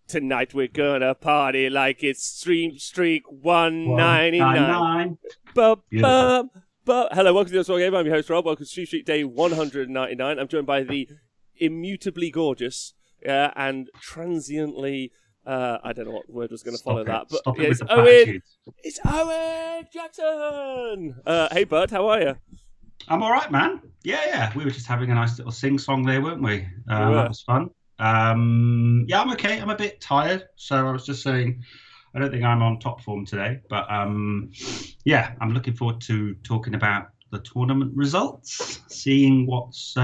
Tonight we're gonna party like it's Stream Streak 199. 199. Hello, welcome to the Wargamer. I'm your host Rob. Welcome to Stream Streak Day 199. I'm joined by the immutably gorgeous and transiently, I don't know what word was going to follow that, but it's Owen. It's Owen Jackson. Hey, bud, how are you? I'm all right, man. Yeah. We were just having a nice little sing-song there, weren't we? That was fun. Yeah, I'm okay. I'm a bit tired, so I was just saying I don't think I'm on top form today, but yeah, I'm looking forward to talking about the tournament results, seeing what's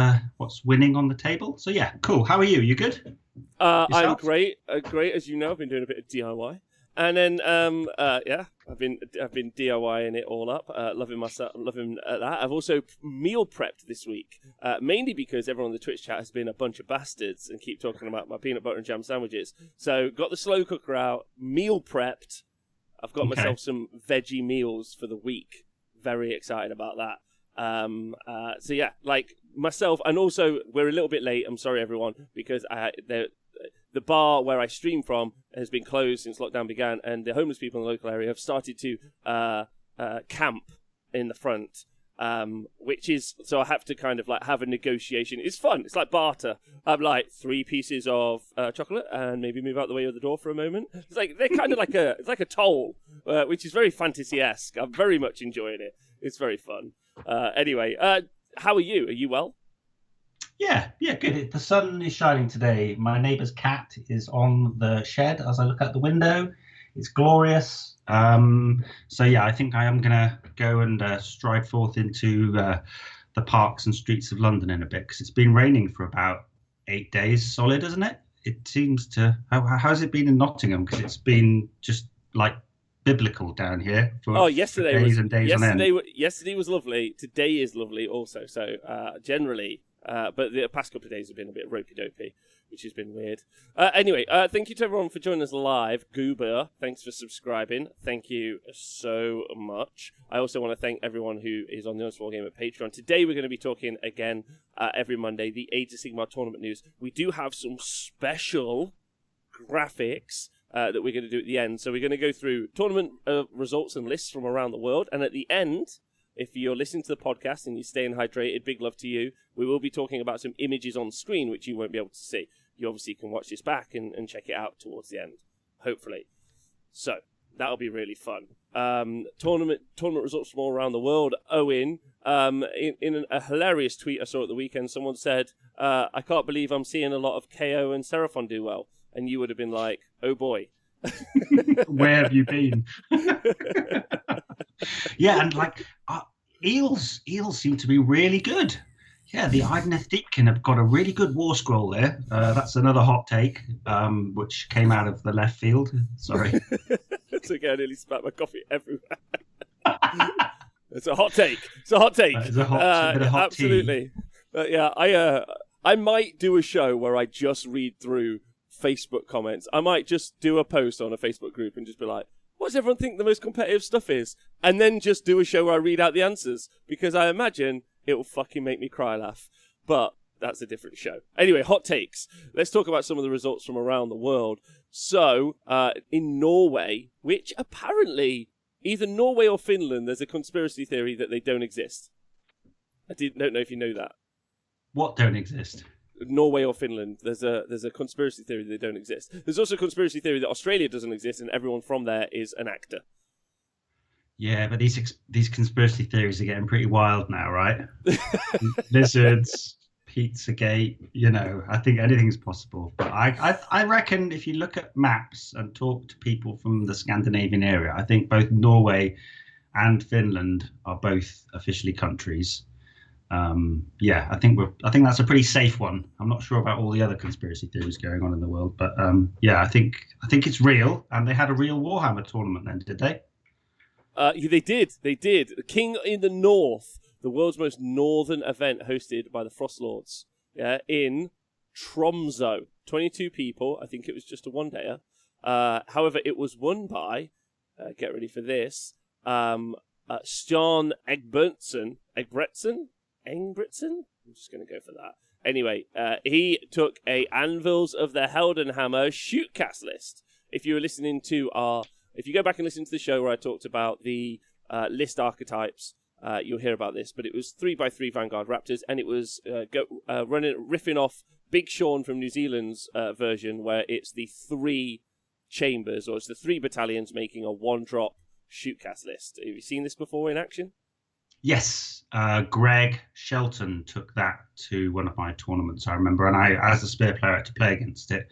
winning on the table. So yeah, cool. How are you? You good? I'm great. Great, as you know, I've been doing a bit of DIY, and then yeah, I've been DIYing it all up, loving that. I've also meal prepped this week, mainly because everyone in the Twitch chat has been a bunch of bastards and keep talking about my peanut butter and jam sandwiches. So got the slow cooker out, meal prepped. I've got myself some veggie meals for the week. Very excited about that. So yeah, like myself, and also we're a little bit late. I'm sorry, everyone, because the bar where I stream from has been closed since lockdown began, and the homeless people in the local area have started to camp in the front, which is, so I have to kind of like have a negotiation. It's fun. It's like barter. I'm like 3 pieces of chocolate and maybe move out the way of the door for a moment. It's like they're kind of like it's like a toll, which is very fantasy-esque. I'm very much enjoying it. It's very fun. Anyway, how are you? Are you well? Yeah, good. The sun is shining today. My neighbour's cat is on the shed as I look out the window. It's glorious. So yeah, I think I am gonna go and stride forth into the parks and streets of London in a bit, because it's been raining for about 8 days solid, isn't it? It seems to. How's it been in Nottingham? Because it's been just like biblical down here for yesterday days was and days on end. Yesterday was lovely. Today is lovely also. So generally. But the past couple of days have been a bit ropey-dopey, which has been weird. Anyway, thank you to everyone for joining us live. Goober, thanks for subscribing. Thank you so much. I also want to thank everyone who is on the Wargamer Patreon. Today we're going to be talking again every Monday, the Age of Sigmar tournament news. We do have some special graphics that we're going to do at the end. So we're going to go through tournament results and lists from around the world. And at the end, if you're listening to the podcast and you're staying hydrated, big love to you. We will be talking about some images on screen, which you won't be able to see. You obviously can watch this back and check it out towards the end, hopefully. So, that'll be really fun. Tournament results from all around the world. Owen, in a hilarious tweet I saw at the weekend, someone said, I can't believe I'm seeing a lot of KO and Seraphon do well. And you would have been like, oh boy. Where have you been? Yeah, and like eels seem to be really good. Yeah, the Idoneth Deepkin have got a really good war scroll there. That's another hot take, which came out of the left field. Sorry. It's okay, I nearly spat my coffee everywhere. It's a hot take. It's a hot take. It's a bit of hot absolutely. Tea. Yeah, I might do a show where I just read through Facebook comments. I might just do a post on a Facebook group and just be like, what does everyone think the most competitive stuff is? And then just do a show where I read out the answers, because I imagine it will fucking make me cry laugh. But that's a different show. Anyway, hot takes. Let's talk about some of the results from around the world. So, in Norway, which apparently, either Norway or Finland, there's a conspiracy theory that they don't exist. Don't know if you know that. What don't exist? Norway or Finland, there's a conspiracy theory they don't exist. There's also a conspiracy theory that Australia doesn't exist and everyone from there is an actor. Yeah, but these conspiracy theories are getting pretty wild now, right? Lizards, Pizzagate, I think anything's possible. But I reckon if you look at maps and talk to people from the Scandinavian area, I think both Norway and Finland are both officially countries. Yeah, I think that's a pretty safe one. I'm not sure about all the other conspiracy theories going on in the world, but yeah, I think it's real. And they had a real Warhammer tournament then, did they? They did. King in the North, the world's most northern event hosted by the Frost Lords, in Tromsø. 22 people. I think it was just a one-dayer. However, it was won by, get ready for this, Stjan Egbretson. I'm just going to go for that. Anyway, he took a Anvils of the Heldenhammer shootcast list. If you go back and listen to the show where I talked about the list archetypes, you'll hear about this. But it was 3x3 Vanguard Raptors, and it was riffing off Big Sean from New Zealand's version, where it's the 3 chambers, or it's the 3 battalions making a 1-drop shootcast list. Have you seen this before in action? Yes, Greg Shelton took that to one of my tournaments, I remember, and I, as a spear player, had to play against it.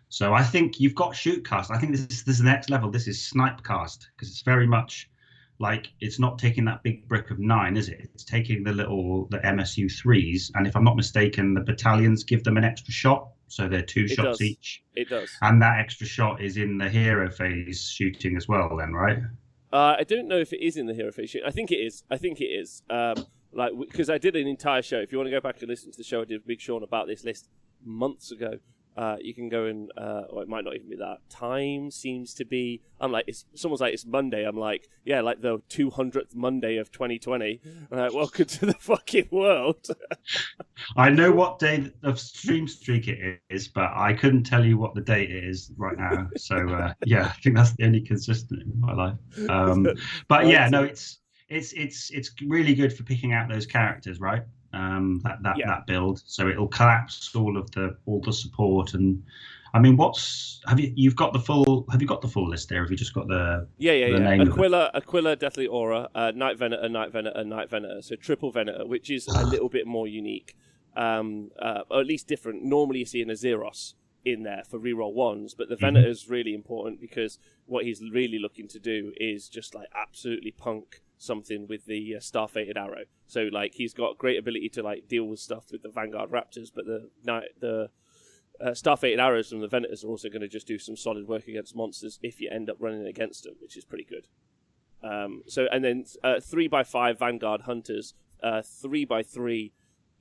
So I think you've got shootcast. I think this is the next level. This is snipecast, because it's very much like, it's not taking that big brick of 9, is it? It's taking the MSU 3s, and if I'm not mistaken, the battalions give them an extra shot, so they're 2 shots each. It does. And that extra shot is in the hero phase shooting as well, then, right? I don't know if it is in the hero phase. I think it is. Because I did an entire show. If you want to go back and listen to the show I did with Big Sean about this list months ago, you can go and, or it might not even be that. Time seems to be, someone's like, it's Monday. I'm like, yeah, like the 200th Monday of 2020. Welcome to the fucking world. I know what day of stream streak it is, but I couldn't tell you what the date it is right now. So, yeah, I think that's the only consistent in my life. But yeah, no, it's really good for picking out those characters, right? That build, so it'll collapse all the support. And I mean, have you got the full list there? Have you just got the name? Aquila, Deathly Aura, Night Venator, so triple Venator, which is a little bit more unique, or at least different. Normally you see an Azeros in there for reroll 1s, but the Venator is really important because what he's really looking to do is just like absolutely punk something with the Star-Fated Arrow. So like he's got great ability to like deal with stuff with the Vanguard Raptors, but the Star-Fated Arrows from the Venators are also going to just do some solid work against monsters if you end up running against them, which is pretty good. And then 3x5 Vanguard Hunters, 3x3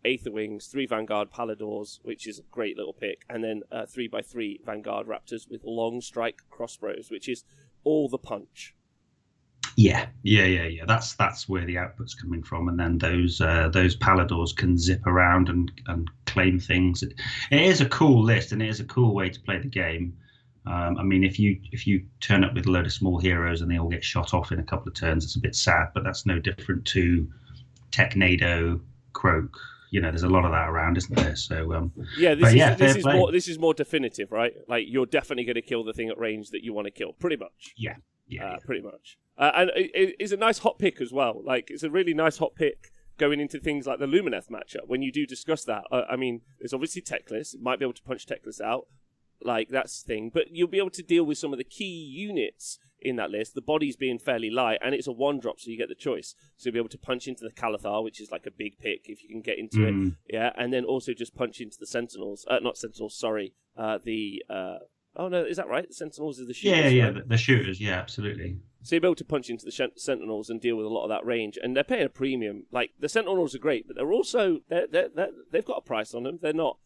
Aether Wings, 3 Vanguard Paladors, which is a great little pick, and then 3x3 Vanguard Raptors with long strike crossbows, which is all the punch. Yeah. That's where the output's coming from, and then those Paladors can zip around and claim things. It is a cool list, and it is a cool way to play the game. I mean, if you turn up with a load of small heroes and they all get shot off in a couple of turns, it's a bit sad. But that's no different to Technado, Croak. You know, there's a lot of that around, isn't there? So this is more definitive, right? Like you're definitely going to kill the thing at range that you want to kill, pretty much. Yeah. Pretty much. And it's a nice hot pick as well. Like, it's a really nice hot pick going into things like the Lumineth matchup. When you do discuss that, I mean, there's obviously Techless. You might be able to punch Techless out. Like, that's the thing. But you'll be able to deal with some of the key units in that list. The body's being fairly light, and it's a 1-drop, so you get the choice. So you'll be able to punch into the Calathar, which is like a big pick if you can get into it. Yeah, and then also just punch into the Sentinels. Not Sentinels, sorry. Oh, no, is that right? The Sentinels are the shooters. Yeah, right? The shooters, yeah, absolutely. So you'll be able to punch into the Sentinels and deal with a lot of that range. And they're paying a premium. Like, the Sentinels are great, but they're also, they've got a price on them. They're not,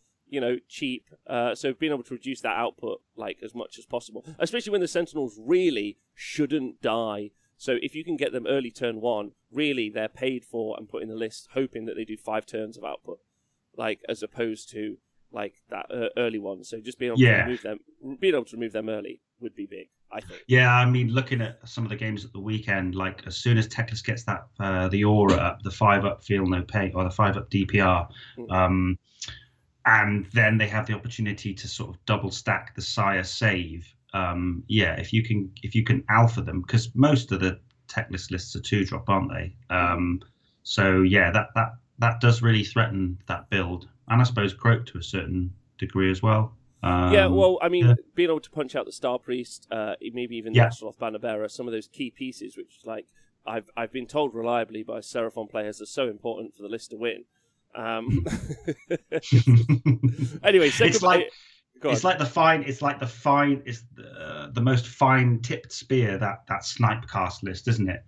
cheap. So being able to reduce that output, like, as much as possible. Especially when the Sentinels really shouldn't die. So if you can get them early turn 1, really, they're paid for and put in the list, hoping that they do 5 turns of output. Like, as opposed to like that early one. So just being able to remove them early would be big, I think. Yeah, I mean, looking at some of the games at the weekend, like as soon as Techless gets that the aura up, the 5-up feel no pain, or the 5-up DPR, and then they have the opportunity to sort of double stack the Sire save. If you can alpha them, because most of the Techless lists are 2-drop, aren't they? So yeah, that does really threaten that build. And I suppose Croak to a certain degree as well. Being able to punch out the Star Priest, maybe even the Astroloth Banner Bearer, some of those key pieces, which like I've been told reliably by Seraphon players are so important for the list to win. Anyway, it's the most fine tipped spear that snipecast list, isn't it?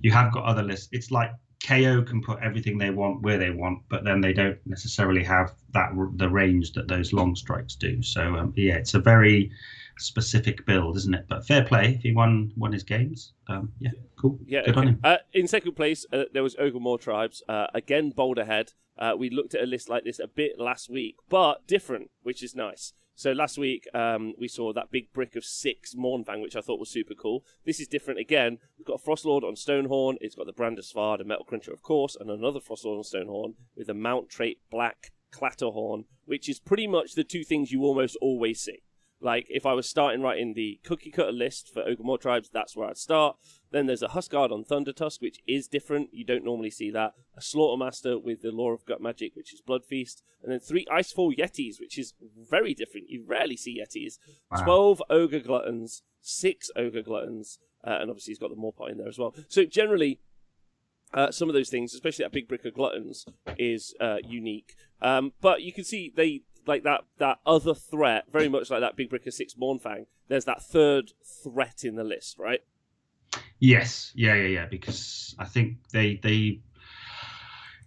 You have got other lists. It's like KO can put everything they want where they want, but then they don't necessarily have the range that those long strikes do. So it's a very specific build, isn't it? But fair play if he won his games. Cool. Yeah, good on him. In second place, there was Ogre Tribes. Again, Boulder Head. We looked at a list like this a bit last week, but different, which is nice. So last week, we saw that big brick of 6 Mournfang, which I thought was super cool. This is different again. We've got a Frostlord on Stonehorn. It's got the Brand of Svard, a Metal Cruncher, of course, and another Frostlord on Stonehorn with a Mount Trait Black Clatterhorn, which is pretty much the 2 things you almost always see. Like, if I was starting right in the cookie cutter list for Ogre tribes, that's where I'd start. Then there's a Huskard on Thundertusk, which is different. You don't normally see that. A Slaughtermaster with the Law of Gut Magic, which is Blood Feast. And then 3 Icefall Yetis, which is very different. You rarely see Yetis. Wow. 12 Ogre Gluttons, 6 Ogre Gluttons, and obviously he's got the Morpot in there as well. So generally, some of those things, especially that big brick of Gluttons, is unique. But you can see they... like that other threat, very much like that big brick of 6 Mournfang, there's that third threat in the list, right? Yes, yeah. Because I think they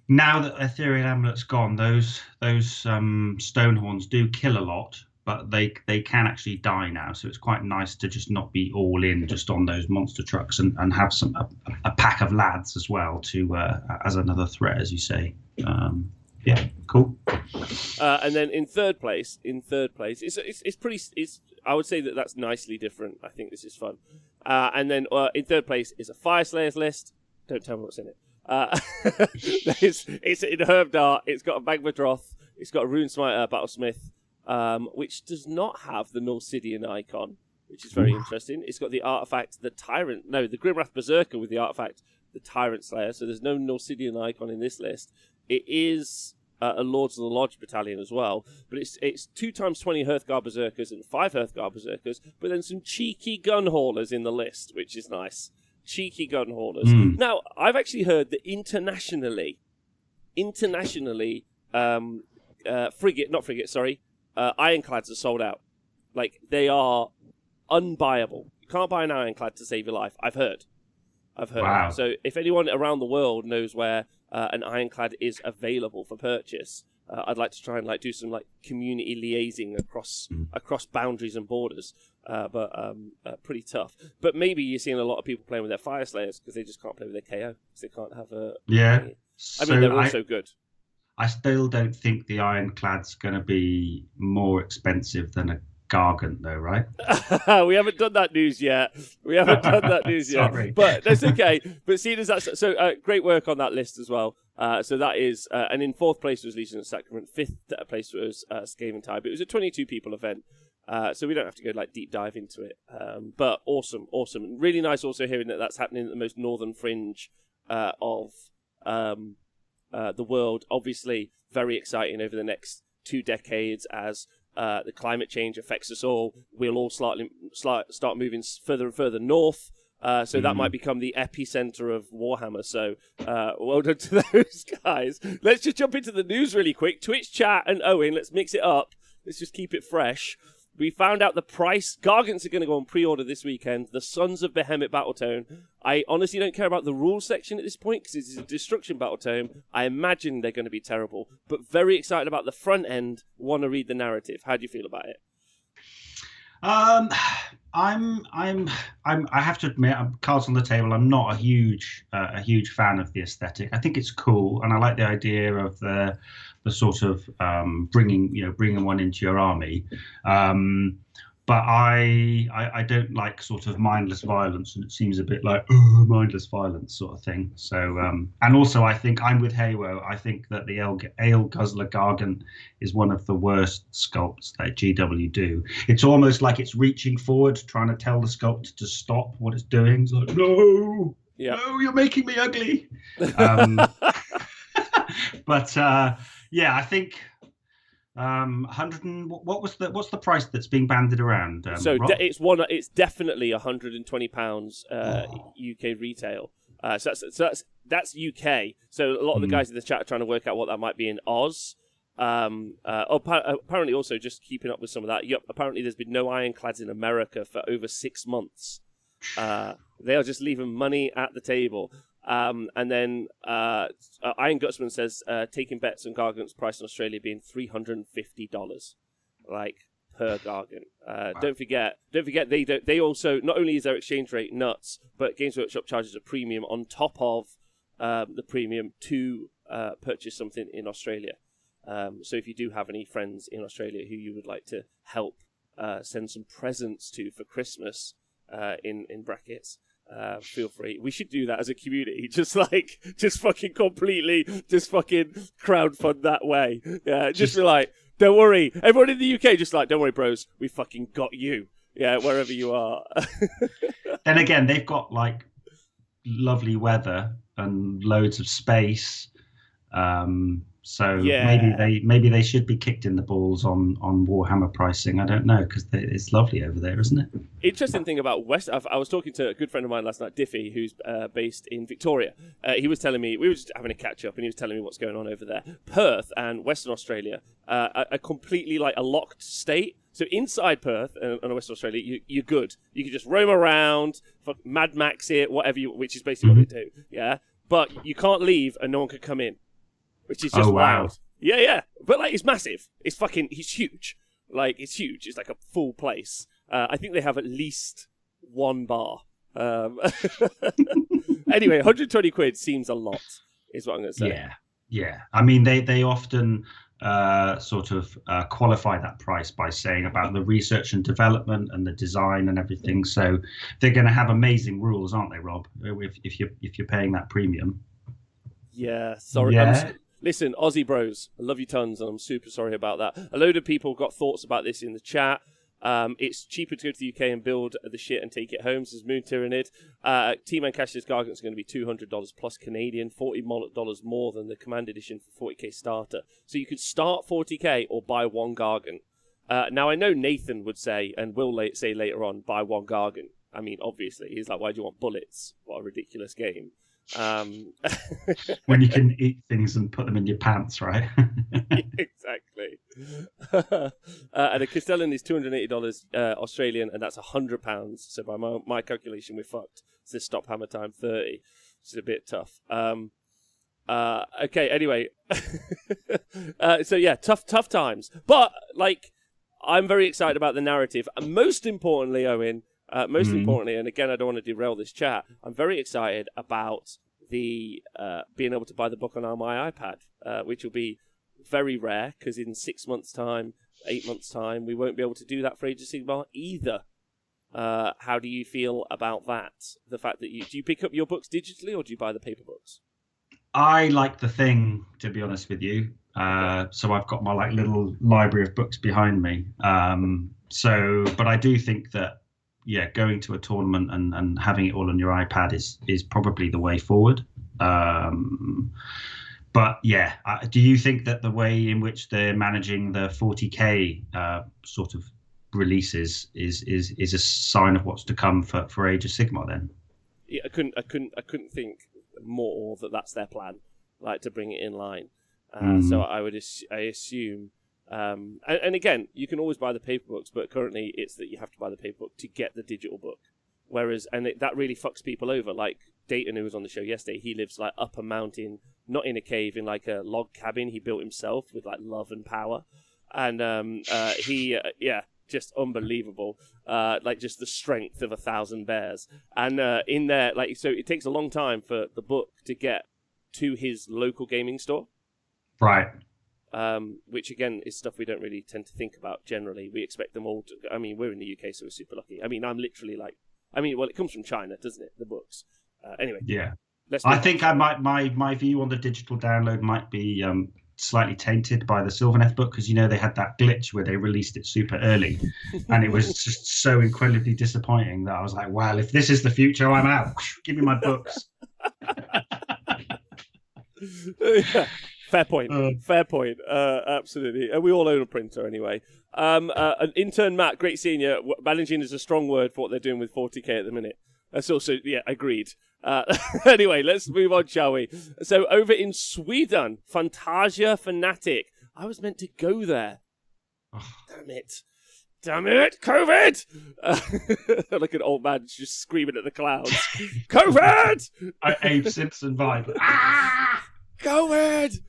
now that Ethereal Amulet's gone, those Stonehorns do kill a lot, but they can actually die now. So it's quite nice to just not be all in just on those monster trucks and have a pack of lads as well to as another threat, as you say. Yeah, cool. And then in third place, it's pretty. I would say that's nicely different. I think this is fun. And then in third place is a Fire Slayers list. Don't tell me what's in it. It's in Herb Dart. It's got a Magmadroth. It's got a Rune Smiter Battlesmith, which does not have the Norsidian icon, which is very interesting. It's got the artifact, the Grimwrath Berserker with the artifact, the Tyrant Slayer. So there's no Norsidian icon in this list. It is a Lords of the Lodge battalion as well, but it's 2 times 20 Hearthguard Berserkers and 5 Hearthguard Berserkers, but then some cheeky gun haulers in the list, which is nice. Cheeky gun haulers. Now, I've actually heard that internationally, Ironclads are sold out. Like, they are unbuyable. You can't buy an Ironclad to save your life. I've heard. Wow. So if anyone around the world knows where an Ironclad is available for purchase, I'd like to try and do some community liaising across boundaries and borders, but pretty tough. But maybe you're seeing a lot of people playing with their Fire Slayers because they just can't play with their KO because they can't have a. Yeah, I mean they're also good. I still don't think the Ironclad's going to be more expensive than a Gargant, though, right? We haven't done that news yet. Sorry. But that's okay. But seeing as that's so, great work on that list as well. So that is, and in 4th place was Legion of Sacrament. 5th place was Skaven Tide. But it was a 22 people event, so we don't have to go deep dive into it. But awesome. Really nice. Also hearing that that's happening at the most northern fringe of the world. Obviously, very exciting over the next 2 decades as. The climate change affects us all. We'll all start moving further and further north. So that might become the epicenter of Warhammer. So well done to those guys. Let's just jump into the news really quick. Twitch chat and Owen, let's mix it up. Let's just keep it fresh. We found out the price. Gargants are going to go on pre-order this weekend. The Sons of Behemoth Battletome. I honestly don't care about the rules section at this point because it's a destruction Battletome. I imagine they're going to be terrible, but very excited about the front end. Want to read the narrative. How do you feel about it? I have to admit, cards on the table. I'm not a huge fan of the aesthetic. I think it's cool, and I like the idea of the sort of bringing one into your army. But I don't like sort of mindless violence, and it seems a bit like mindless violence sort of thing. So and also I think I'm with Haywo. I think that the Ale Guzzler Gargant is one of the worst sculpts that GW do. It's almost like it's reaching forward, trying to tell the sculpt to stop what it's doing. It's like, no, you're making me ugly. But yeah, I think 100 and what's the price that's being banded around? It's definitely £120 UK retail. So that's UK. So a lot of the guys in the chat are trying to work out what that might be in Oz. Apparently also just keeping up with some of that. Yep, apparently there's been no Ironclads in America for over 6 months. They are just leaving money at the table. And then Iron Gutsman says taking bets on Gargant's price in Australia being $350, per Gargant. Wow. Don't forget they also, not only is their exchange rate nuts, but Games Workshop charges a premium on top of the premium to purchase something in Australia. So if you do have any friends in Australia who you would like to help send some presents to for Christmas, in brackets, feel free. We should do that as a community. Just fucking completely, just fucking crowdfund that way. Yeah, just be like, don't worry. Everyone in the UK, just like, don't worry, bros. We fucking got you. Yeah, wherever you are. Then again, they've got like lovely weather and loads of space. So maybe they should be kicked in the balls on Warhammer pricing. I don't know, because it's lovely over there, isn't it? Interesting thing about West, I was talking to a good friend of mine last night, Diffie, who's based in Victoria. He was telling me, we were just having a catch up, and he was telling me what's going on over there. Perth and Western Australia are completely like a locked state. So inside Perth and Western Australia, you're good. You can just roam around, Mad Max it, whatever which is basically what they do. Yeah, but you can't leave, and no one can come in. Which is just wild. Yeah. But like, it's massive. It's huge. Like, it's huge. It's like a full place. I think they have at least one bar. Anyway, 120 quid seems a lot, is what I'm going to say. Yeah. I mean, they often qualify that price by saying about the research and development and the design and everything. So they're going to have amazing rules, aren't they, Rob? If you're paying that premium. Yeah. Sorry. Yeah. Listen, Aussie bros, I love you tons, and I'm super sorry about that. A load of people got thoughts about this in the chat. It's cheaper to go to the UK and build the shit and take it home, says Moon Tyrannid. T-Man Cash's Gargant is going to be $200 plus Canadian, $40 more than the Command Edition for 40k starter. So you could start 40k or buy one Gargant. Now, I know Nathan would say, and will say later on, buy one Gargant. I mean, obviously, he's like, why do you want bullets? What a ridiculous game. When you can eat things and put them in your pants, right? Exactly. And a Castellan is $280 Australian, and that's £100. So by my calculation, we're fucked. So stop hammer time 30, which is a bit tough. Okay, anyway. So yeah, tough times. But like, I'm very excited about the narrative. And most importantly, Owen, importantly, and again, I don't want to derail this chat, I'm very excited about the being able to buy the book on my iPad, which will be very rare, because in 6 months' time, 8 months' time, we won't be able to do that for Age of Sigmar either. How do you feel about that? The fact that do you pick up your books digitally, or do you buy the paper books? I like the thing, to be honest with you. So I've got my like little library of books behind me. But I do think that, going to a tournament and having it all on your iPad is probably the way forward. Do you think that the way in which they're managing the 40k sort of releases is a sign of what's to come for Age of Sigmar then? Yeah, I couldn't think more that that's their plan, like to bring it in line. So I assume. And again, you can always buy the paper books, but currently it's that you have to buy the paper book to get the digital book. Whereas, that really fucks people over. Like Dayton, who was on the show yesterday, he lives like up a mountain, not in a cave, in like a log cabin he built himself with like love and power. And just unbelievable. Like just the strength of 1,000 bears. And in there, like, so it takes a long time for the book to get to his local gaming store. Right. Which again is stuff we don't really tend to think about generally. We expect them all to, I mean, we're in the UK, so we're super lucky. I mean, I'm literally like, it comes from China, doesn't it? The books. Anyway. Yeah. I think my view on the digital download might be slightly tainted by the Sylvaneth book, because they had that glitch where they released it super early, and it was just so incredibly disappointing that I was like, well, if this is the future, I'm out. Give me my books. Yeah. Fair point. Absolutely. And we all own a printer anyway. An intern Matt, great seeing you. Managing is a strong word for what they're doing with 40k at the minute. That's also, agreed. Anyway, let's move on, shall we? So over in Sweden, Fantasia Fanatic. I was meant to go there. Damn it, COVID! Like an old man just screaming at the clouds. COVID! Abe Simpson vibe. Ah! COVID!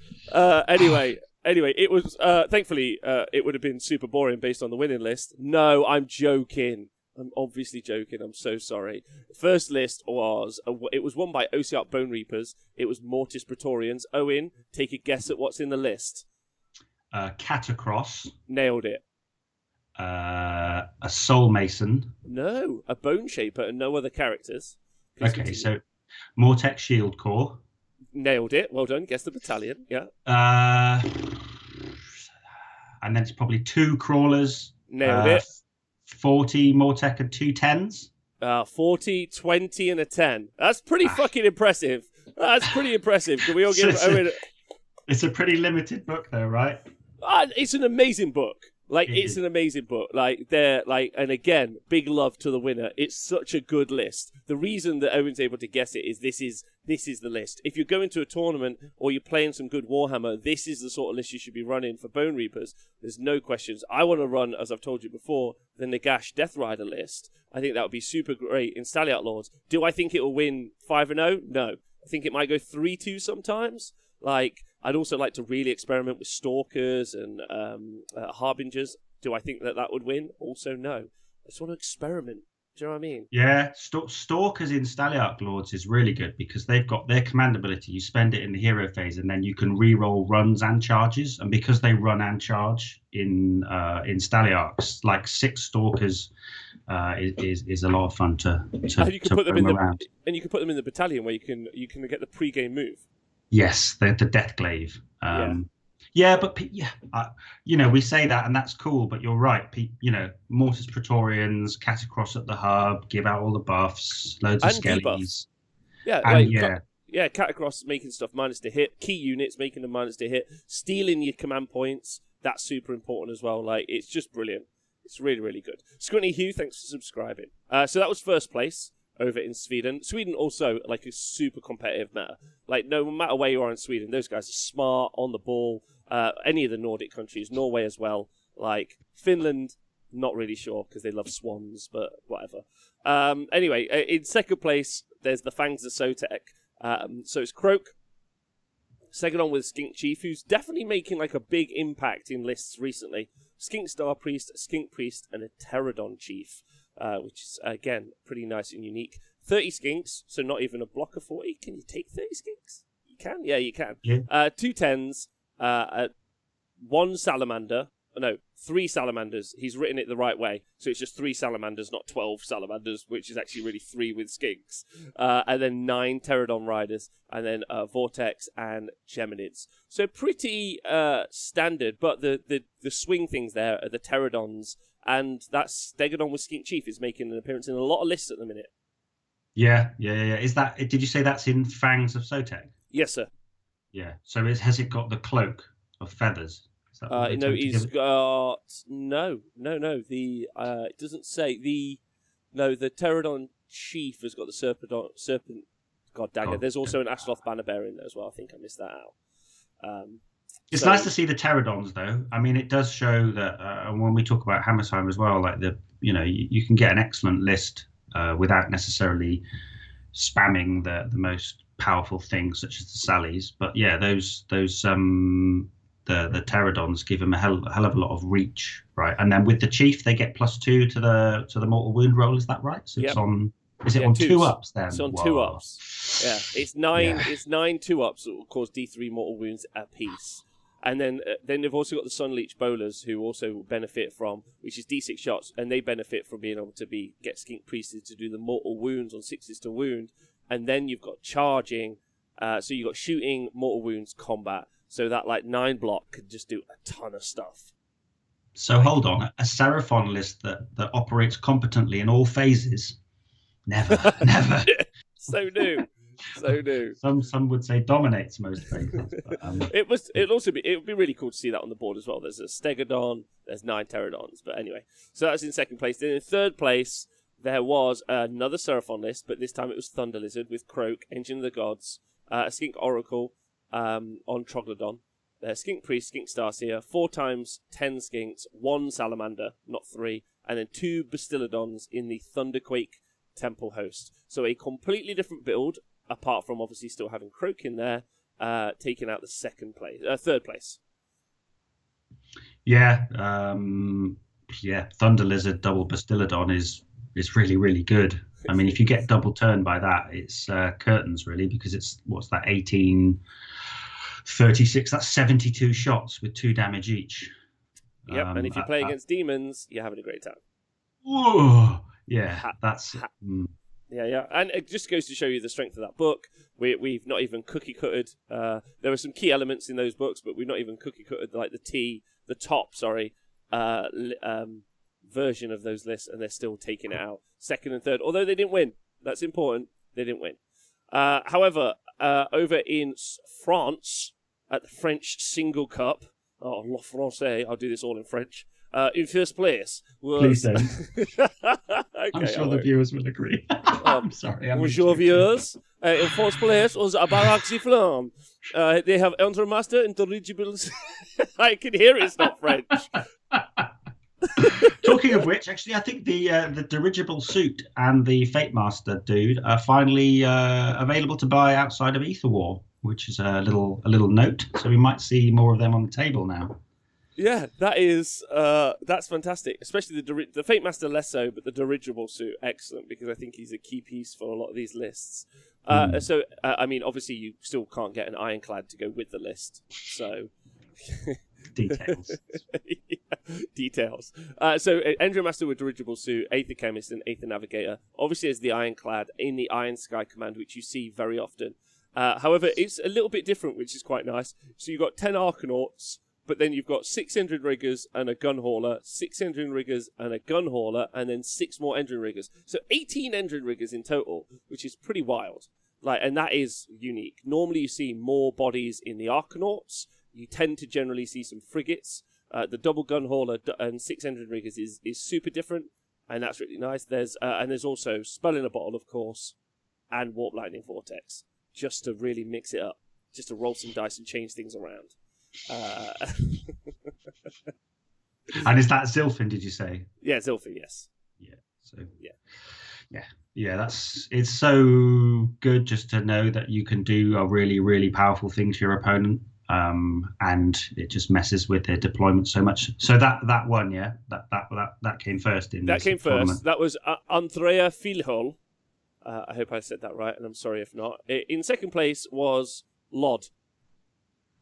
Anyway, it was, thankfully, it would have been super boring based on the winning list. No, I'm joking. I'm obviously joking. I'm so sorry. First list was it was won by Ocearch Bone Reapers. It was Mortis Praetorians. Owen, take a guess at what's in the list. Catacross. Nailed it. A Soul Mason. No, a Bone Shaper and no other characters. Please Okay, continue. so Mortex Shield Corps. Nailed it. Well done. Guess the battalion. Yeah. And then it's probably 2 crawlers. Nailed it. 40 Mortec and 2 10s. 40, 20, and a 10. That's pretty fucking impressive. That's pretty impressive. Can we all give Owen... It's a pretty limited book, though, right? It's an amazing book. It's an amazing book. And again, big love to the winner. It's such a good list. The reason that Owen's able to guess it is this is the list. If you're going to a tournament or you're playing some good Warhammer, this is the sort of list you should be running for Bone Reapers. There's no questions. I want to run, as I've told you before, the Nagash Death Rider list. I think that would be super great in Stally Outlaws. Do I think it will win 5-0? No. I think it might go 3-2 sometimes. I'd also like to really experiment with Stalkers and Harbingers. Do I think that would win? Also, no. I just want to experiment. Do you know what I mean? Yeah, Stalkers in Staliarch Lords is really good because they've got their command ability. You spend it in the hero phase, and then you can re-roll runs and charges. And because they run and charge in Staliarchs, 6 Stalkers is a lot of fun to and you can put them in around. And you can put them in the battalion where you can get the pre-game move. Yes, the Death Glaive. We say that and that's cool, but you're right. Mortis Praetorians, Catacross at the hub, give out all the buffs, loads of skellies. Catacross making stuff minus to hit, key units making them minus to hit, stealing your command points. That's super important as well. It's just brilliant. It's really, really good. Scrutiny Hugh, thanks for subscribing. So that was first place over in Sweden. Sweden also a super competitive meta. No matter where you are in Sweden, those guys are smart, on the ball. Any of the Nordic countries, Norway as well. Finland, not really sure because they love swans, but whatever. Anyway, in second place, there's the Fangs of Sotek. So it's Croak. Second on with Skink Chief, who's definitely making a big impact in lists recently. Skink Star Priest, Skink Priest, and a Pterodon Chief. Which is, again, pretty nice and unique. 30 skinks, so not even a block of 40. Can you take 30 skinks? You can? Yeah, you can. Yeah. 2 10s, 1 salamander. No, 3 salamanders. He's written it the right way. So it's just 3 salamanders, not 12 salamanders, which is actually really 3 with skinks. And then 9 Pterodon Riders, and then Vortex and Geminids. So pretty standard, but the swing things there are the Pterodons. And that's Stegodon with Skink Chief is making an appearance in a lot of lists at the minute. Yeah. Did you say that's in Fangs of Sotek? Yes, sir. Yeah. So has it got the cloak of feathers? He's got no. It doesn't say the Pterodon Chief has got the serpent. God dang it! There's also an Ashloth Banner Bearer in there as well. I think I missed that out. It's nice to see the Pterodons, though. I mean, it does show that when we talk about Hammersheim as well, you can get an excellent list without necessarily spamming the most powerful things such as the Sallies. But yeah, those the Pterodons give them a hell of a lot of reach, right? And then with the Chief, they get +2 to the mortal wound roll. Is that right? So it's on. Is it on 2 ups then? It's on 2 ups. Yeah, it's 9. Yeah. It's 9 2-ups that will cause D3 mortal wounds apiece. And then they've also got the Sunleech Bowlers, who also benefit from, which is D6 shots, and they benefit from being able to get Skink Priested to do the mortal wounds on 6s to wound. And then you've got charging, so you've got shooting, mortal wounds, combat. So that 9 block could just do a ton of stuff. So hold on, a Seraphon list that operates competently in all phases? Never. So new. Some would say dominates most phases. But, it would be really cool to see that on the board as well. There's a Stegodon, there's 9 Pterodons, but anyway. So that's in second place. Then in third place, there was another Seraphon list, but this time it was Thunder Lizard with Croak, Engine of the Gods, a Skink Oracle on Troglodon, Skink Priest, Skink Starseer, 4 times 10 Skinks, 1 Salamander, not 3, and then 2 Bastillodons in the Thunderquake Temple Host. So a completely different build, apart from obviously still having Croak in there, taking out the third place. Yeah, Thunder Lizard double Bastillodon is is really, really good. I mean, if you get double turned by that, it's curtains really, because it's what's that 1836? That's 72 shots with 2 damage each. Yep, and if you play against demons, you're having a great time. Whoa, yeah, that's. Yeah, and it just goes to show you the strength of that book. We've not even cookie cutted. There were some key elements in those books, but we've not even cookie cutted like the top version of those lists, and they're still taking it out second and third. Although they didn't win, that's important. They didn't win. However, over in France at the French Single Cup, Le Français, I'll do this all in French. In first place was... Please don't. Okay, I'm sure the viewers will agree. I'm sorry. Bonjour, viewers. In first place was Barack Ziflam. They have Entremaster and Dirigibles. I can hear it's not French. Talking of which, actually, I think the dirigible suit and the Fate Master dude are finally available to buy outside of Ether War, which is a little note. So we might see more of them on the table now. Yeah, that's fantastic. Especially the Fate Master less so, but the dirigible suit, excellent, because I think he's a key piece for a lot of these lists. So, I mean, obviously you still can't get an Ironclad to go with the list, so... Details. Yeah, details. So, Endromaster with dirigible suit, Aether Chemist, and Aether Navigator. Obviously, as the Ironclad in the Iron Sky command, which you see very often. However, it's a little bit different, which is quite nice. So, you've got 10 Arcanauts, but then you've got 6 Endrin Riggers and a Gun Hauler, 6 Endrin Riggers and a Gun Hauler, and then 6 more Endrin Riggers. So, 18 Endrin Riggers in total, which is pretty wild. And that is unique. Normally, you see more bodies in the Arcanauts. You tend to generally see some frigates. The double gun hauler and 6 Endrin Riggers is super different, and that's really nice. There's also Spell in a Bottle, of course, and Warp Lightning Vortex, just to really mix it up, just to roll some dice and change things around. And is that Zilfin, did you say? Yeah, Zilfin, yes. Yeah. So yeah. It's so good just to know that you can do a really, really powerful thing to your opponent. And it just messes with their deployment so much. So that one, yeah, that came first in that came tournament. First. That was Andrea Filhol. I hope I said that right, and I'm sorry if not. In second place was Lod,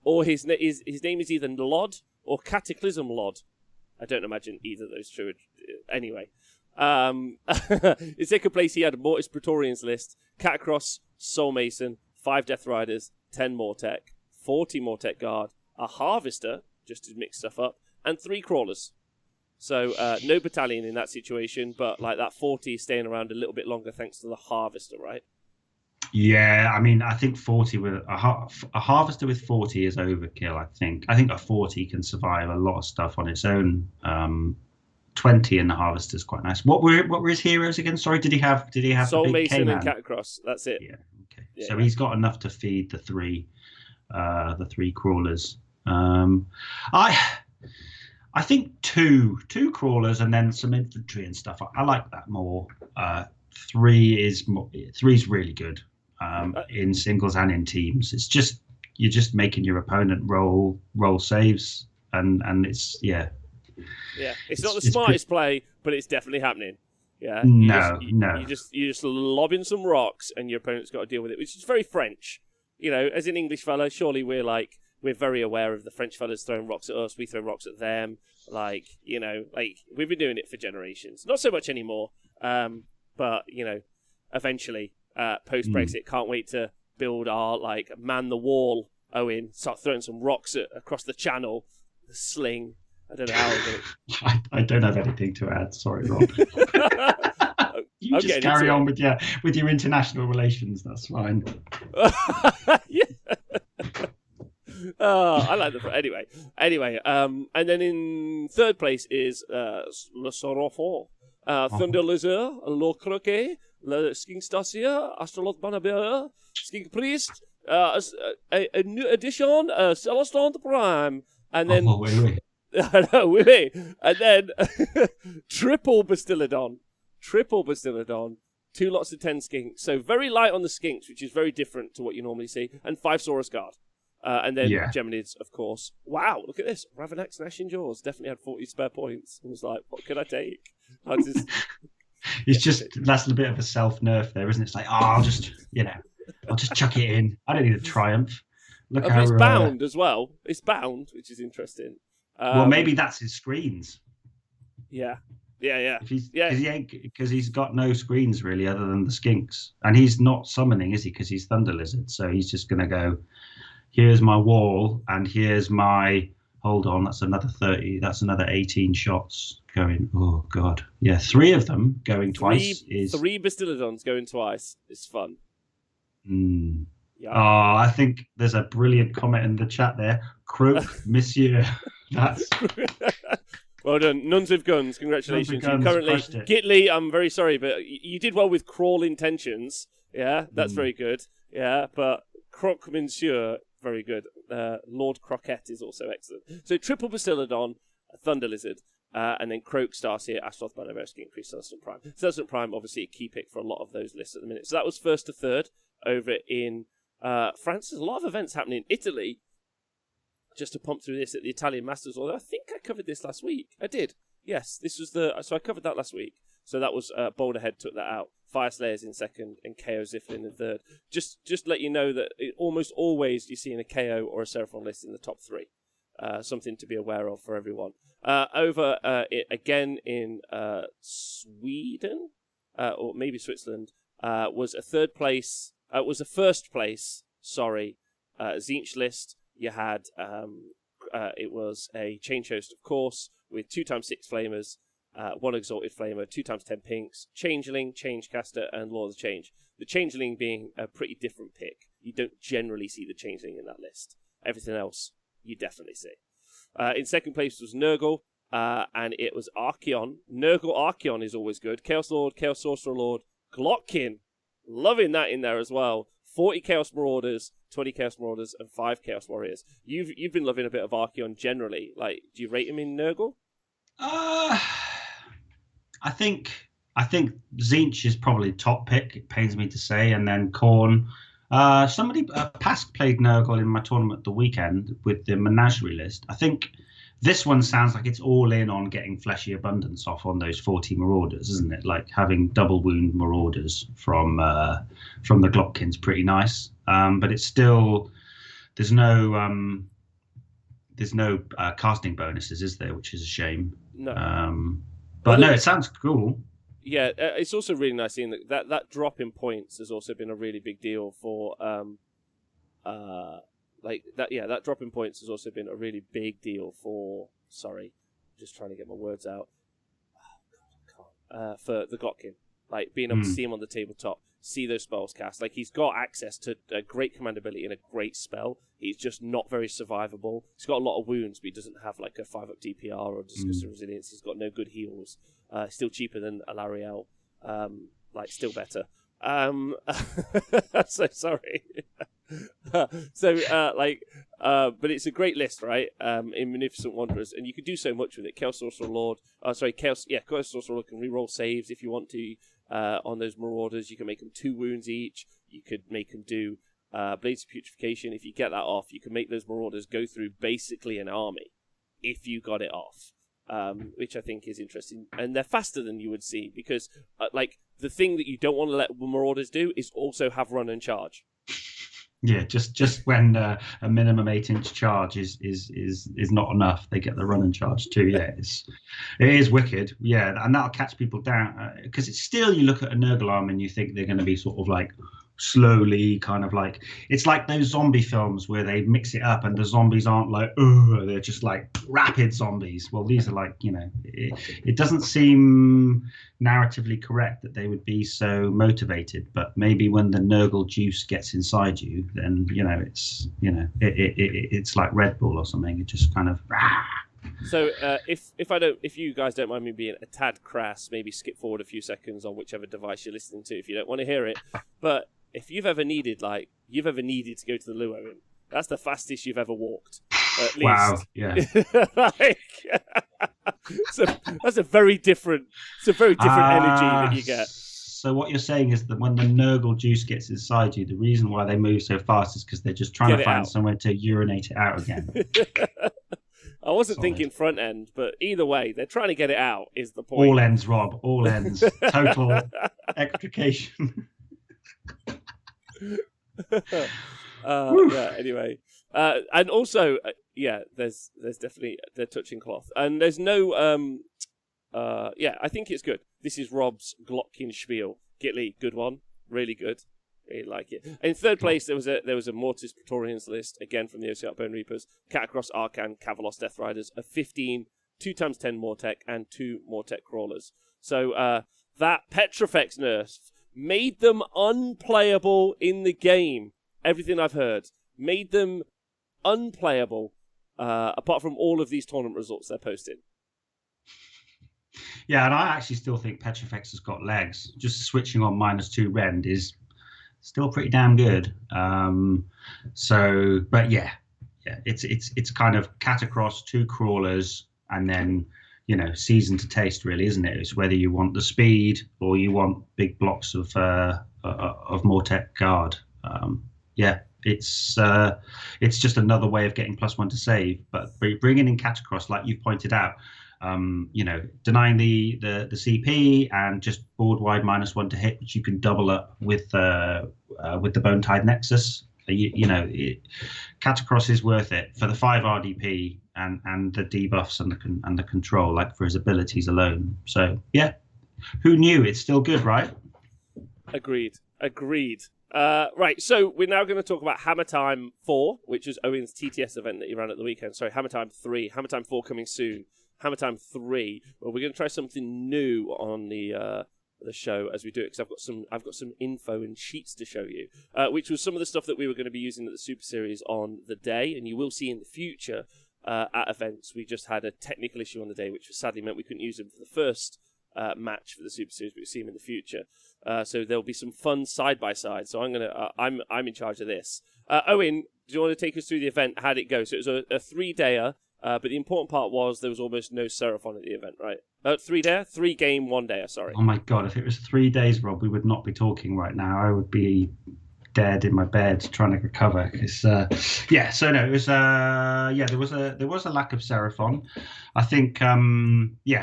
or his name is either Lod or Cataclysm Lod. I don't imagine either of those true. Anyway, in second place he had Mortis Praetorians list, Catacross, Soul Mason, 5 Death Riders, 10 Mortec, 40 Mortec Guard, a Harvester, just to mix stuff up, and 3 Crawlers. So no battalion in that situation, but like that 40 is staying around a little bit longer thanks to the Harvester, right? Yeah, I mean, I think 40 with a Harvester with 40 is overkill. I think a 40 can survive a lot of stuff on its own. 20 in the Harvester is quite nice. What were his heroes again? Sorry, did he have Soul the big Mason K-Man? and Catacross? That's it. Yeah. Okay. Yeah, so he's got enough to feed the 3 Crawlers. I think two Crawlers and then some infantry and stuff. I like that more. 3's really good in singles and in teams. It's just you're just making your opponent roll saves, and it's yeah. It's not the smartest play, but it's definitely happening. Yeah. No. You're just lobbing some rocks, and your opponent's got to deal with it, which is very French. You know, as an English fellow, surely we're very aware of the French fellas throwing rocks at us. We throw rocks at them. We've been doing it for generations. Not so much anymore. But eventually, post Brexit, can't wait to build our man the wall. Owen, start throwing some rocks across the channel. The sling. I don't know how I'll do it. I don't have anything to add. Sorry, Rob. You just carry on with your international relations. That's fine. Yeah. I like the anyway. And then in third place is Le Sorofo, Thunder Lizard, Le Croquet, Le Skink Stasia, Astrolot Banabera, Skink Priest, a new edition, Celestant Prime, and then I know, wait. And then triple Bastillodon, 2 lots of 10 skinks. So very light on the skinks, which is very different to what you normally see, and 5 Saurus Guard. And then Geminids, of course. Wow, look at this. Ravanax Gnashing Jaws definitely had 40 spare points. And was like, what could I take? He's just that's a bit of a self-nerf there, isn't it? It's like, I'll just chuck it in. I don't need a triumph. Look But how it's bound as well. It's bound, which is interesting. well, maybe that's his screens. Yeah. Because he's got no screens really other than the skinks, and he's not summoning, is he? Because he's Thunder Lizard, so he's just gonna go. Here's my wall, and here's my. Hold on, that's another 30. That's another 18 shots going. Oh god, yeah, 3 of them going twice. Three Bastillodons going twice is fun. Yeah. Oh, I think there's a brilliant comment in the chat there. Croak, Monsieur. That's. Well done. Nuns with Guns, congratulations. You currently, Gitly, I'm very sorry, but you did well with Crawl Intentions. Yeah, that's very good. Yeah, but Croc Monsieur, very good. Lord Croquette is also excellent. So triple Bastillodon, Thunder Lizard, and then Croak, Starseer, Astaroth, Manaverse, Increase, Celestant Prime. Celestant Prime, obviously a key pick for a lot of those lists at the minute. So that was first to third over in France. There's a lot of events happening in Italy. Just to pump through this at the Italian Masters, although I think I covered this last week. I did. Yes, this was so I covered that last week. So that was Boulderhead took that out. Fire Slayers in second and KO Ziflin in third. Just let you know that almost always you see in a KO or a Seraphon list in the top 3. Something to be aware of for everyone. Over again in Sweden, or maybe Switzerland, was a third place. Was a first place. Sorry, Zinch list. You had, it was a change host, of course, with 2x6 flamers, 1 exalted flamer, 2x10 pinks, changeling, changecaster, and Law of the Change. The changeling being a pretty different pick. You don't generally see the changeling in that list. Everything else, you definitely see. In second place was Nurgle, and it was Archeon. Nurgle Archeon is always good. Chaos Lord, Chaos Sorcerer Lord, Glotkin. Loving that in there as well. 40 Chaos Marauders, 20 Chaos Marauders, and 5 Chaos Warriors. You've been loving a bit of Archeon generally. Like, do you rate him in Nurgle? I think Zinch is probably top pick. It pains me to say, and then Khorne. Somebody Pask played Nurgle in my tournament the weekend with the Menagerie list. I think this one sounds like it's all in on getting Fleshy Abundance off on those 40 Marauders, isn't it? Like having double wound Marauders from the Glotkin's pretty nice. But it's still there's no casting bonuses, is there? Which is a shame. No. But no, it sounds cool. Yeah, it's also really nice seeing that drop in points has also been a really big deal for that drop in points has also been a really big deal for. Sorry, just trying to get my words out. Oh, God, I can't. For the Glotkin, like being able to see him on the tabletop, see those spells cast. Like he's got access to a great command ability and a great spell. He's just not very survivable. He's got a lot of wounds, but he doesn't have like a 5-up DPR or discussive resilience. He's got no good heals. Still cheaper than Alariel. Still better. I'm so sorry. But it's a great list, right? In Magnificent Wanderers, and you can do so much with it. Chaos Sorcerer Lord, Chaos Sorcerer Lord can reroll saves if you want to on those Marauders. You can make them 2 wounds each. You could make them do Blades of Putrefaction. If you get that off, you can make those Marauders go through basically an army if you got it off. Which I think is interesting, and they're faster than you would see because, the thing that you don't want to let Marauders do is also have run and charge. Yeah, just when a minimum 8-inch charge is not enough, they get the run and charge too. Yeah, it is wicked. Yeah, and that'll catch people down because it's still you look at a Nurgle arm and you think they're going to be sort of like slowly kind of like it's like those zombie films where they mix it up and the zombies aren't like they're just like rapid zombies. Well, these are like, it doesn't seem narratively correct that they would be so motivated, but maybe when the Nurgle juice gets inside you, then it's like Red Bull or something. It just kind of So if you guys don't mind me being a tad crass, maybe skip forward a few seconds on whichever device you're listening to if you don't want to hear it. But if you've ever needed to go to the loo, Owen, that's the fastest you've ever walked. At least. Wow, yeah. That's a very different energy that you get. So what you're saying is that when the Nurgle juice gets inside you, the reason why they move so fast is because they're just trying to find somewhere to urinate it out again. I wasn't Solid. thinking front end, but either way, they're trying to get it out. Is the point? All ends, Rob. All ends. Total extrication. Yeah. Anyway, and also, there's definitely they're touching cloth, and there's no I think it's good. This is Rob's Glockin spiel. Gitli, good one, really good. Really like it. In third place, there was a Mortis Praetorians list, again from the OC Bone Reapers, Catacross, Arcan, Kavalos, Death Riders, of 15, 2x10 Mortec, and 2 Mortec Crawlers. So that Petrifex nerf made them unplayable in the game. Everything I've heard made them unplayable, apart from all of these tournament results they're posting. Yeah, and I actually still think Petrifex has got legs. Just switching on -2 rend is still pretty damn good. But it's kind of Catacross, 2 crawlers, and then season to taste, really, isn't it? It's whether you want the speed or you want big blocks of Mortec guard. It's just another way of getting +1 to save. But bringing in Catacross, like you've pointed out, denying the CP and just board wide -1 to hit, which you can double up with the Bone Tide Nexus. Catacross is worth it for the 5 RDP and the debuffs and the control, like for his abilities alone. So yeah, who knew? It's still good, right? Agreed. Right, so we're now going to talk about Hammer Time 4, which is Owen's TTS event that he ran at the weekend. Sorry, Hammer Time 3, Hammer Time 4 coming soon. Hammer Time 3, well, we're going to try something new on the show as we do it, because I've got some info and sheets to show you, which was some of the stuff that we were going to be using at the Super Series on the day, and you will see in the future at events. We just had a technical issue on the day, which sadly meant we couldn't use them for the first match for the Super Series, but we'll see them in the future. So there'll be some fun side by side. So I'm in charge of this. Owen, do you want to take us through the event? How did it go? So it was a 3-dayer. But the important part was there was almost no Seraphon at the event, right? 3-dayer? 3-game, 1-dayer, sorry. Oh my God, if it was 3 days, Rob, we would not be talking right now. I would be dead in my bed trying to recover. It was there was a lack of Seraphon. I think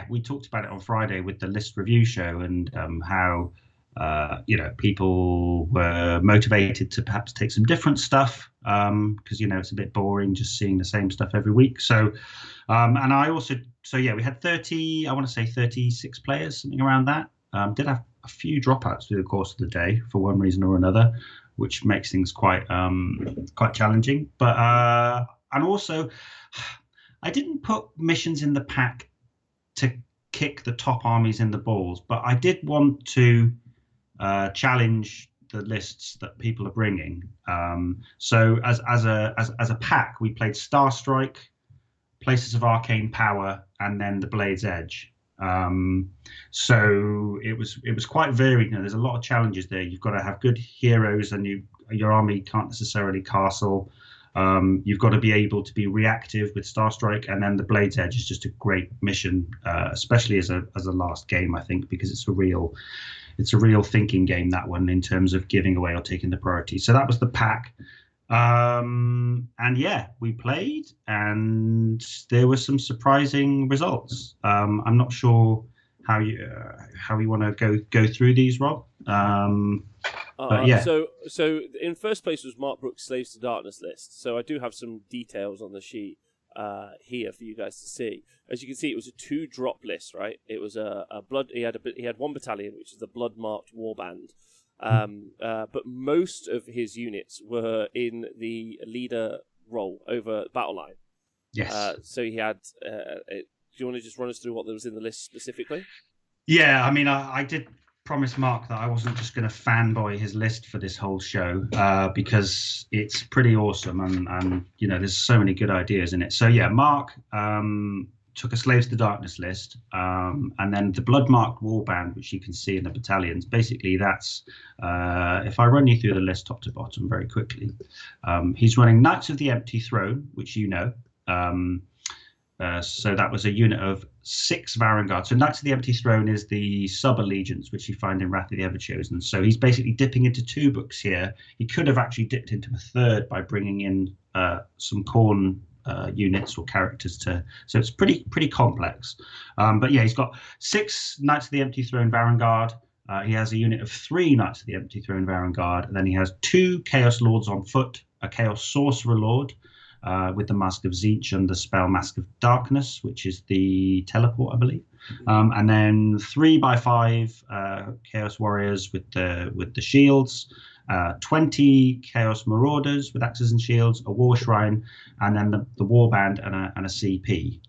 we talked about it on Friday with the list review show, and how people were motivated to perhaps take some different stuff, because it's a bit boring just seeing the same stuff every week. So we had 36 players, something around that. Did have a few dropouts through the course of the day for one reason or another, which makes things quite challenging. But and also, I didn't put missions in the pack to kick the top armies in the balls, but I did want to challenge the lists that people are bringing. So as a pack, we played Starstrike, Places of Arcane Power, and then the Blade's Edge. So it was quite varied. There's a lot of challenges there. You've got to have good heroes, and your army can't necessarily castle. You've got to be able to be reactive with Starstrike, and then the Blade's Edge is just a great mission, especially as a last game, I think, because it's a real thinking game, that one, in terms of giving away or taking the priority. So that was the pack. We played, and there were some surprising results. I'm not sure how you want to go through these, Rob. So in first place was Mark Brooks' Slaves to Darkness list. So I do have some details on the sheet here for you guys to see. As you can see, it was a 2-drop list, right? It was a blood. He had 1 battalion, which is the Blood Marked Warband. But most of his units were in the leader role over battle line. Yes. So he had. Do you want to just run us through what there was in the list specifically? Yeah, I mean, I did promise Mark that I wasn't just going to fanboy his list for this whole show, because it's pretty awesome, and there's so many good ideas in it. So yeah, Mark took a Slaves to Darkness list, and then the Blood-Marked Warband, which you can see in the battalions. Basically, that's, if I run you through the list top to bottom very quickly, he's running Knights of the Empty Throne, which so that was a unit of 6 Varangard. So Knights of the Empty Throne is the sub-allegiance, which you find in Wrath of the Everchosen. So he's basically dipping into 2 books here. He could have actually dipped into a third by bringing in some Khorne units or characters to. So it's pretty complex. But yeah, he's got 6 Knights of the Empty Throne Varangard. He has a unit of 3 Knights of the Empty Throne Varangard, and then he has 2 Chaos Lords on foot, a Chaos Sorcerer Lord with the Mask of Tzeentch and the spell Mask of Darkness, which is the teleport, I believe. And then 3x5 Chaos Warriors with the shields, 20 Chaos Marauders with axes and shields, a War Shrine, and then the Warband and a CP.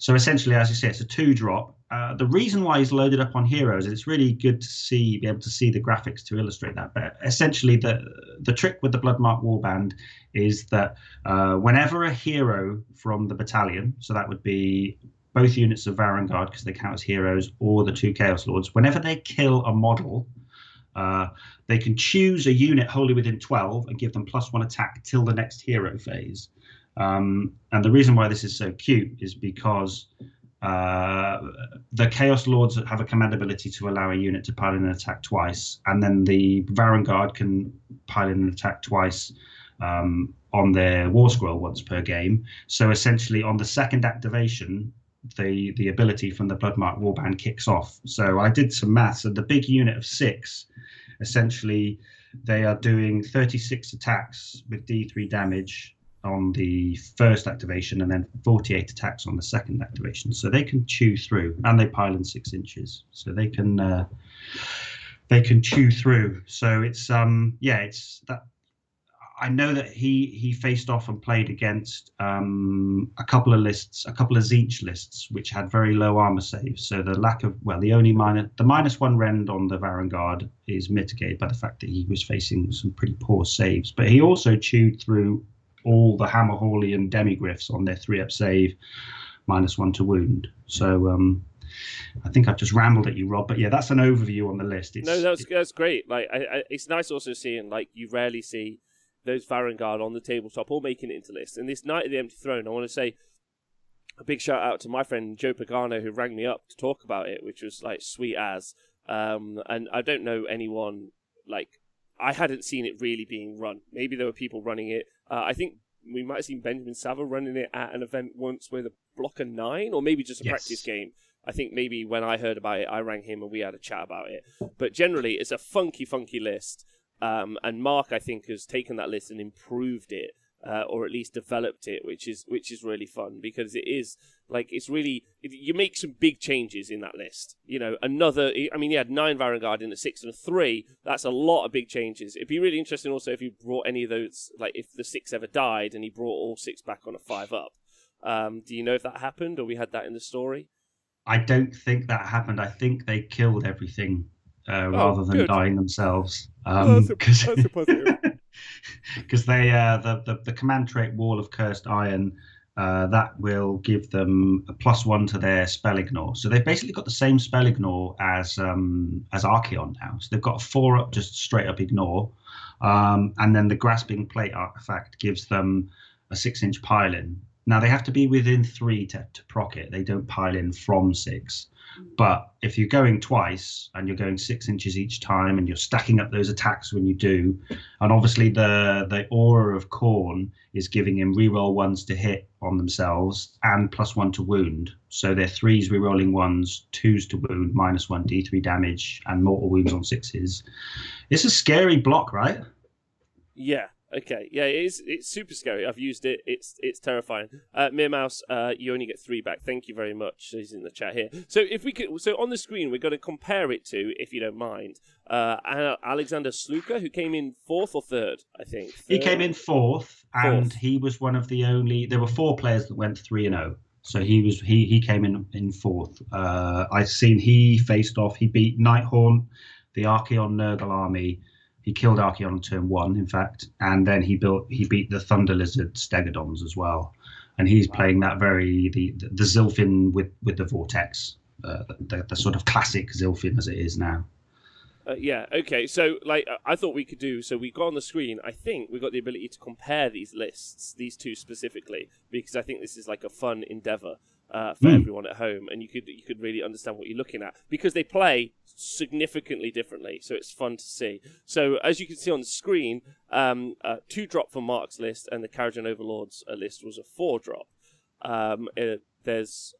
So essentially, as you say, it's a 2-drop. The reason why he's loaded up on heroes, and it's really good to be able to see the graphics to illustrate that. But essentially, the trick with the Bloodmark Warband is that whenever a hero from the battalion, so that would be both units of Varangard because they count as heroes, or the 2 Chaos Lords, whenever they kill a model, they can choose a unit wholly within 12 and give them +1 attack till the next hero phase. And the reason why this is so cute is because the Chaos Lords have a command ability to allow a unit to pile in an attack twice, and then the Varangard can pile in an attack twice on their War Scroll once per game. So essentially, on the second activation, the ability from the Bloodmark Warband kicks off. So I did some maths, and the big unit of 6, essentially, they are doing 36 attacks with D3 damage on the first activation, and then 48 attacks on the second activation. So they can chew through, and they pile in 6 inches, so they can chew through. So it's it's that. I know that he faced off and played against a couple of Tzeentch lists which had very low armor saves. So the lack of the -1 rend on the Varangard is mitigated by the fact that he was facing some pretty poor saves. But he also chewed through all the Hammerhorley and Demigryphs on their 3-up save, -1 to wound. So I think I've just rambled at you, Rob. But yeah, that's an overview on the list. That's great. Like, it's nice also seeing, like, you rarely see those Varangard on the tabletop all making it into lists. And this Knight of the Empty Throne, I want to say a big shout out to my friend Joe Pagano, who rang me up to talk about it, which was like sweet as. And I don't know anyone, like, I hadn't seen it really being run. Maybe there were people running it. I think we might have seen Benjamin Saville running it at an event once with a block of 9, or maybe just a practice game. I think maybe when I heard about it, I rang him and we had a chat about it. But generally, it's a funky list. And Mark, I think, has taken that list and improved it, or at least developed it, which is really fun, because it is like, it's really, you make some big changes in that list. You know, you had 9 Varangard in a 6 and a 3. That's a lot of big changes. It'd be really interesting also if he brought any of those, like if the 6 ever died and he brought all 6 back on a 5-up. Do you know if that happened, or we had that in the story? I don't think that happened. I think they killed everything. Rather than dying themselves, that's a positive. Because they the command trait Wall of Cursed Iron, that will give them a +1 to their spell ignore. So they've basically got the same spell ignore as Archaon now. So they've got a 4-up just straight up ignore, and then the Grasping Plate artifact gives them a 6-inch pile in. Now they have to be within 3 to proc it. They don't pile in from 6. But if you're going twice and you're going 6 inches each time and you're stacking up those attacks when you do, and obviously the Aura of Khorne is giving him reroll 1s to hit on themselves and +1 to wound. So they're 3s rerolling 1s, 2s to wound, -1 D3 damage, and mortal wounds on 6s. It's a scary block, right? Yeah. Okay, yeah, it's super scary. I've used it. It's terrifying. Mere Mouse, you only get 3 back. Thank you very much. He's in the chat here. So on the screen, we're going to compare it to, if you don't mind, Alexander Sluka, who came in 4th or 3rd, I think. He came in 4th, and he was one of the only. There were 4 players that went 3-0. So he came in 4th. I've seen he faced off. He beat Nighthaunt, the Archaon Nurgle army. He killed Archaon on turn 1, in fact, and then he beat the Thunder Lizard Stegodons as well. And he's playing that the Zilfin with the Vortex, the sort of classic Zilfin as it is now. Yeah, okay. So, like, I thought we could do. So we got on the screen. I think we got the ability to compare these lists, these two specifically, because I think this is like a fun endeavor. for everyone at home, and you could really understand what you're looking at, because they play significantly differently. So it's fun to see. So as you can see on the screen, 2 drop for Mark's list, and the Karajan Overlords list was a 4 drop. There's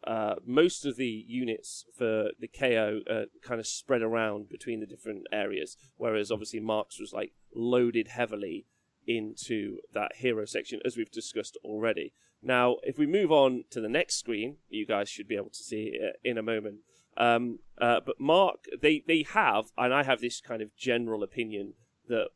most of the units for the KO kind of spread around between the different areas, whereas obviously Mark's was like loaded heavily into that hero section, as we've discussed already. Now, if we move on to the next screen, you guys should be able to see it in a moment. But Mark, they have, and I have this kind of general opinion, that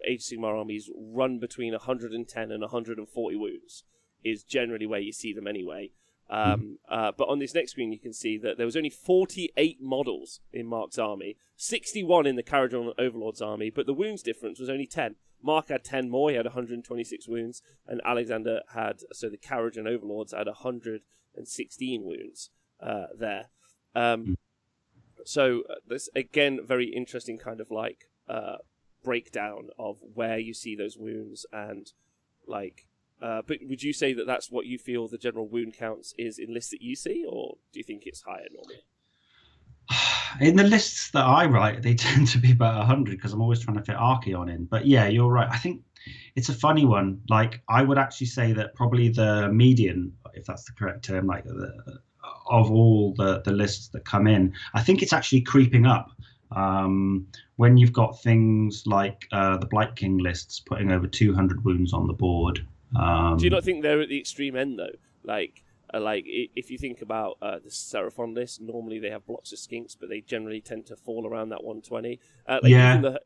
Age of Sigmar armies run between 110 and 140 wounds is generally where you see them anyway. But on this next screen, you can see that there was only 48 models in Mark's army, 61 in the Karajan Overlord's army, but the wounds difference was only 10. Mark had 10 more, he had 126 wounds, and Alexander so the Karajan Overlords had 116 wounds there. So this, again, very interesting kind of like breakdown of where you see those wounds, and like, but would you say that that's what you feel the general wound counts is in lists that you see, or do you think it's higher normally? In the lists that I write, they tend to be about 100 because I'm always trying to fit Archeon in. But yeah, you're right. I think it's a funny one. Like, I would actually say that probably the median, if that's the correct term, like of all the lists that come in, I think it's actually creeping up. When you've got things like the Blight King lists putting over 200 wounds on the board. Do you not think they're at the extreme end though? Like if you think about the Seraphon list, normally they have blocks of skinks, but they generally tend to fall around that 120.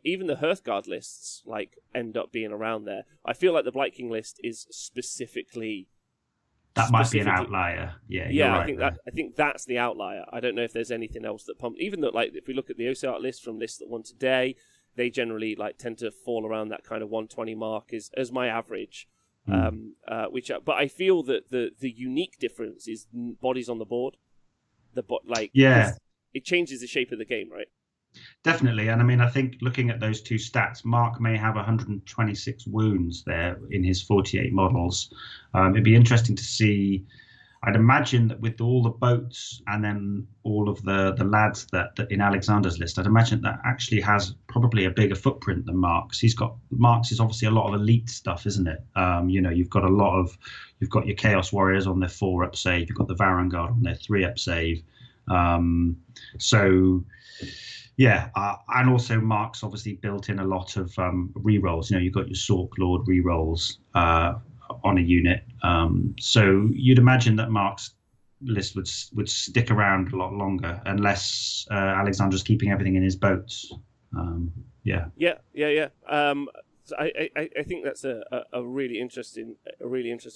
Even the Hearthguard lists like end up being around there. I feel like the Blight King list is specifically. That might be an outlier. Yeah, yeah. Right I think that's the outlier. I don't know if there's anything else that pumps. Even though, like, if we look at the OCR list from lists that won today, they generally like tend to fall around that kind of 120 mark as my average. But I feel that the unique difference is bodies on the board. It changes the shape of the game, right? Definitely. And I mean, I think looking at those two stats, Mark may have 126 wounds there in his 48 models. It'd be interesting to see. I'd imagine that with all the boats and then all of the lads that in Alexander's list, I'd imagine that actually has probably a bigger footprint than Mark's. Mark's is obviously a lot of elite stuff, isn't it? You've got your Chaos Warriors on their 4-up save, you've got the Varangard on their 3-up save. And also Mark's obviously built in a lot of rerolls. You've got your Sork Lord rerolls on a unit, so you'd imagine that Mark's list would stick around a lot longer unless Alexander's keeping everything in his boats. I think that's a really interesting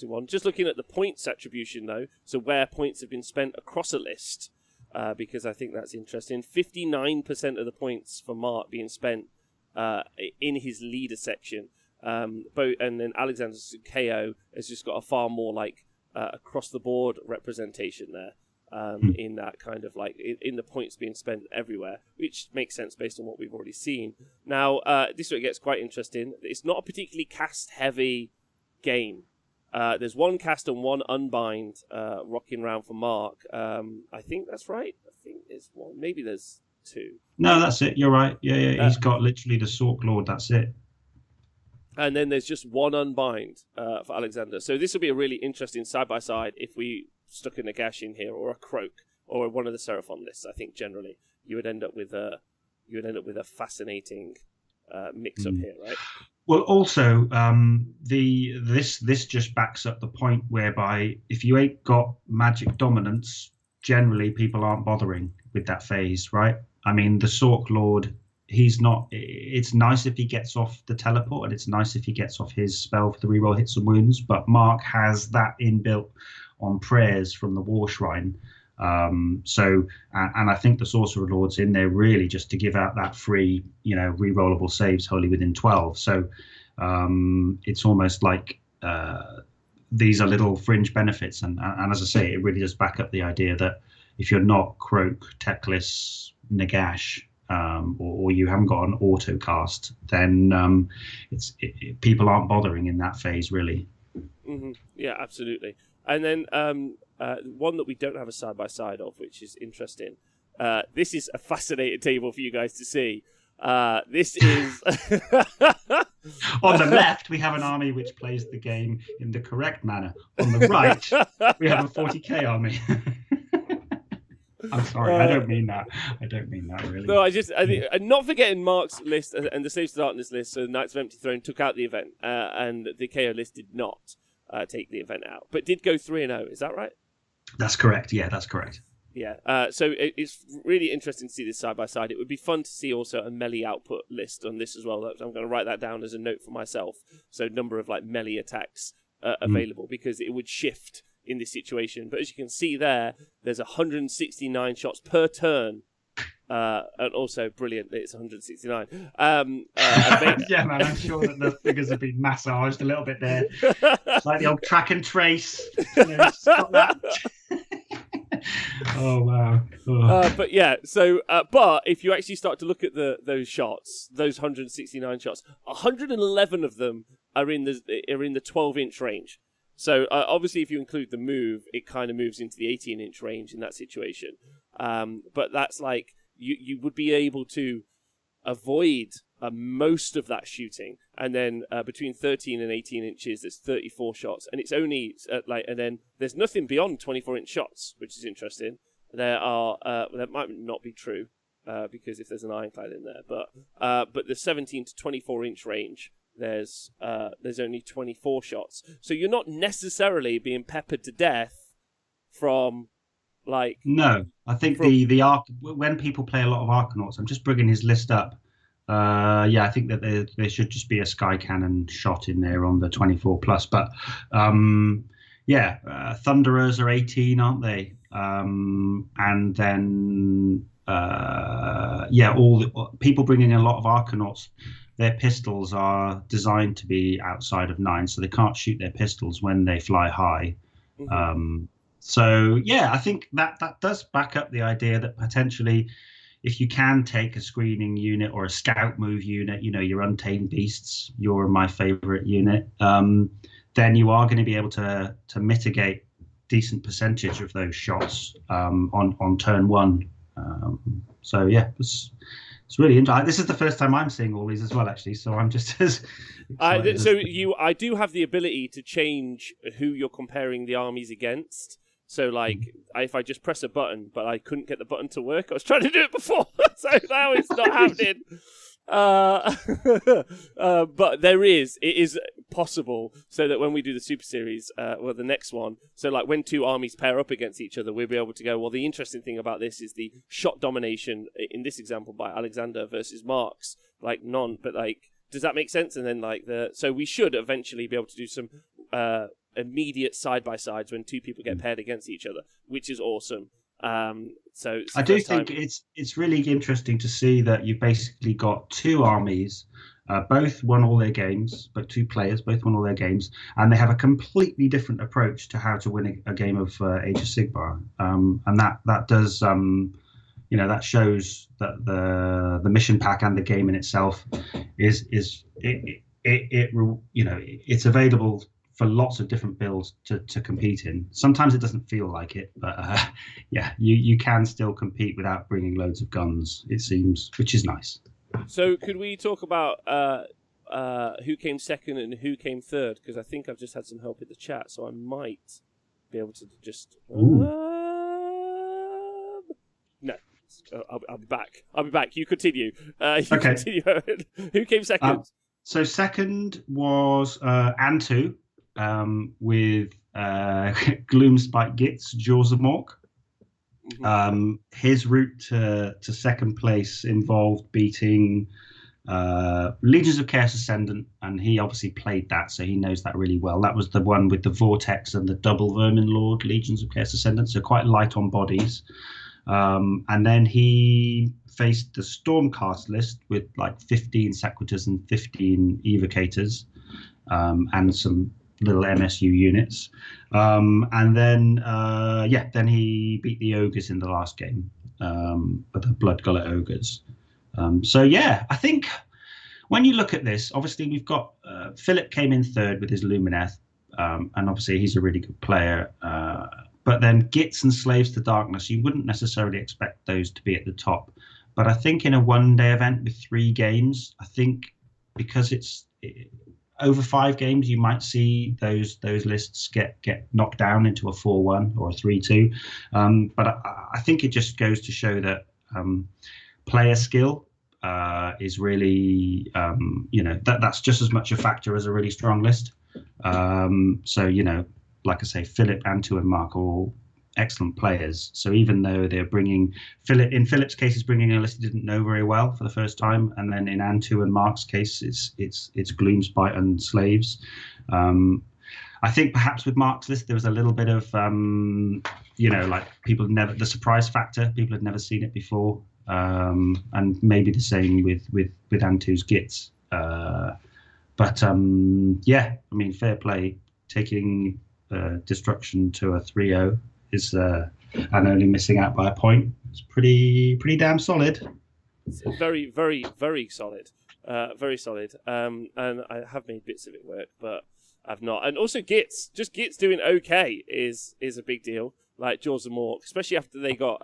one. Just looking at the points attribution though, so where points have been spent across a list, because I think that's interesting. 59% of the points for Mark being spent in his leader section. And then Alexander's KO has just got a far more like across the board representation there, in that kind of like in the points being spent everywhere, which makes sense based on what we've already seen. Now, this is where it gets quite interesting. It's not a particularly cast heavy game. There's one cast and one unbind rocking around for Mark. I think that's right. I think there's one. Maybe there's two. No, that's it. You're right. Yeah. He's got literally the Sork Lord. That's it. And then there's just one unbind for Alexander. So this will be a really interesting side-by-side if we stuck a Nagash in here, or a Croak, or one of the Seraphon lists. I think generally you would end up with a fascinating mix-up here, right? Well, also, this just backs up the point whereby if you ain't got magic dominance, generally people aren't bothering with that phase, right? I mean, the Sork Lord, it's nice if he gets off the teleport, and it's nice if he gets off his spell for the reroll hits and wounds, but Mark has that inbuilt on prayers from the War Shrine. And I think the Sorcerer Lord's in there really just to give out that free, rerollable saves wholly within 12. So it's almost like these are little fringe benefits. And as I say, it really does back up the idea that if you're not Croak, Teclis, Nagash, or you haven't got an auto cast, then people aren't bothering in that phase, really. Mm-hmm. Yeah, absolutely. And then one that we don't have a side-by-side of, which is interesting. This is a fascinating table for you guys to see. This is... On the left, we have an army which plays the game in the correct manner. On the right, we have a 40k army. I'm sorry, I don't mean that. I don't mean that, really. No, I think, not forgetting Mark's list and the Slaves to Darkness list, so Knights of Empty Throne took out the event, and the KO list did not take the event out, but did go 3-0. Is that right? That's correct. Yeah, that's correct. Yeah, so it's really interesting to see this side by side. It would be fun to see also a melee output list on this as well. I'm going to write that down as a note for myself. So number of like melee attacks available, because it would shift in this situation. But as you can see there's 169 shots per turn. And also brilliant that it's 169. Yeah, man, I'm sure that the figures have been massaged a little bit there. It's like the old track and trace. Stop that. Oh wow! But yeah, so but if you actually start to look at those shots, those 169 shots, 111 of them are in the 12-inch range. So obviously, if you include the move, it kind of moves into the 18-inch range in that situation. But that's like you would be able to avoid most of that shooting, and then between 13 and 18 inches there's 34 shots, and it's only and then there's nothing beyond 24-inch shots, which is interesting. There might not be true because if there's an ironclad in there, but the 17 to 24-inch range there's only 24 shots, so you're not necessarily being peppered to death from like... No, I think when people play a lot of Arkanauts, I'm just bringing his list up. I think that there should just be a sky cannon shot in there on the 24 plus. But Thunderers are 18, aren't they? And then all the people bringing a lot of Arkanauts, their pistols are designed to be outside of 9, so they can't shoot their pistols when they fly high. Mm-hmm. I think that does back up the idea that potentially, if you can take a screening unit or a scout move unit, your Untamed Beasts, you're my favorite unit, then you are going to be able to mitigate decent percentage of those shots on turn 1. It's really interesting. This is the first time I'm seeing all these as well, actually, so I'm just as excited. I do have the ability to change who you're comparing the armies against. So, if I just press a button, but I couldn't get the button to work. I was trying to do it before, so now it's not happening. But it is possible, so that when we do the Super Series, the next one, so when two armies pair up against each other, we'll be able to go, well, the interesting thing about this is the shot domination, in this example, by Alexander versus Marx, does that make sense? And then, so we should eventually be able to do some... immediate side-by-sides when two people get paired against each other, which is awesome. So I do think it's really interesting to see that you've basically got two armies, both won all their games, but two players both won all their games, and they have a completely different approach to how to win a game of Age of Sigmar. And that does that shows that the mission pack and the game in itself it's available for lots of different builds to compete in. Sometimes it doesn't feel like it, but you can still compete without bringing loads of guns, it seems, which is nice. So could we talk about who came second and who came third? Because I think I've just had some help in the chat, so I might be able to just... No. I'll be back. You continue. Continue. Who came second? So second was Antu, with Gloomspike Gitz, Jaws of Mork. Mm-hmm. His route to second place involved beating Legions of Chaos Ascendant, and he obviously played that, so he knows that really well. That was the one with the Vortex and the double Vermin Lord Legions of Chaos Ascendant, so quite light on bodies. And then he faced the Stormcast list with 15 Sequitors and 15 Evocators, and some little MSU units. And then he beat the Ogres in the last game, the Blood Gullet Ogres. I think when you look at this, obviously we've got Philip came in third with his Lumineth, and obviously he's a really good player. But then Gits and Slaves to Darkness, you wouldn't necessarily expect those to be at the top. But I think in a one-day event with 3 games, I think because it's over 5 games, you might see those lists get knocked down into a 4-1 or a 3-2. But I think it just goes to show that player skill is really, that's just as much a factor as a really strong list. So, like I say, Philip, Antu, and Mark are all excellent players. So even though they're bringing in Philip's case, is bringing a list he didn't know very well for the first time, and then in Antu and Mark's case, it's Gloomspite and Slaves. I think perhaps with Mark's list there was a little bit of like the surprise factor. People had never seen it before, and maybe the same with Antu's Gits. But fair play. Taking Destruction to a 3-0 is and only missing out by a point. It's pretty damn solid. It's very, very, very solid. Very solid. And I have made bits of it work, but I've not. And also Gits doing okay is a big deal. Like Jaws of Mork, especially after they got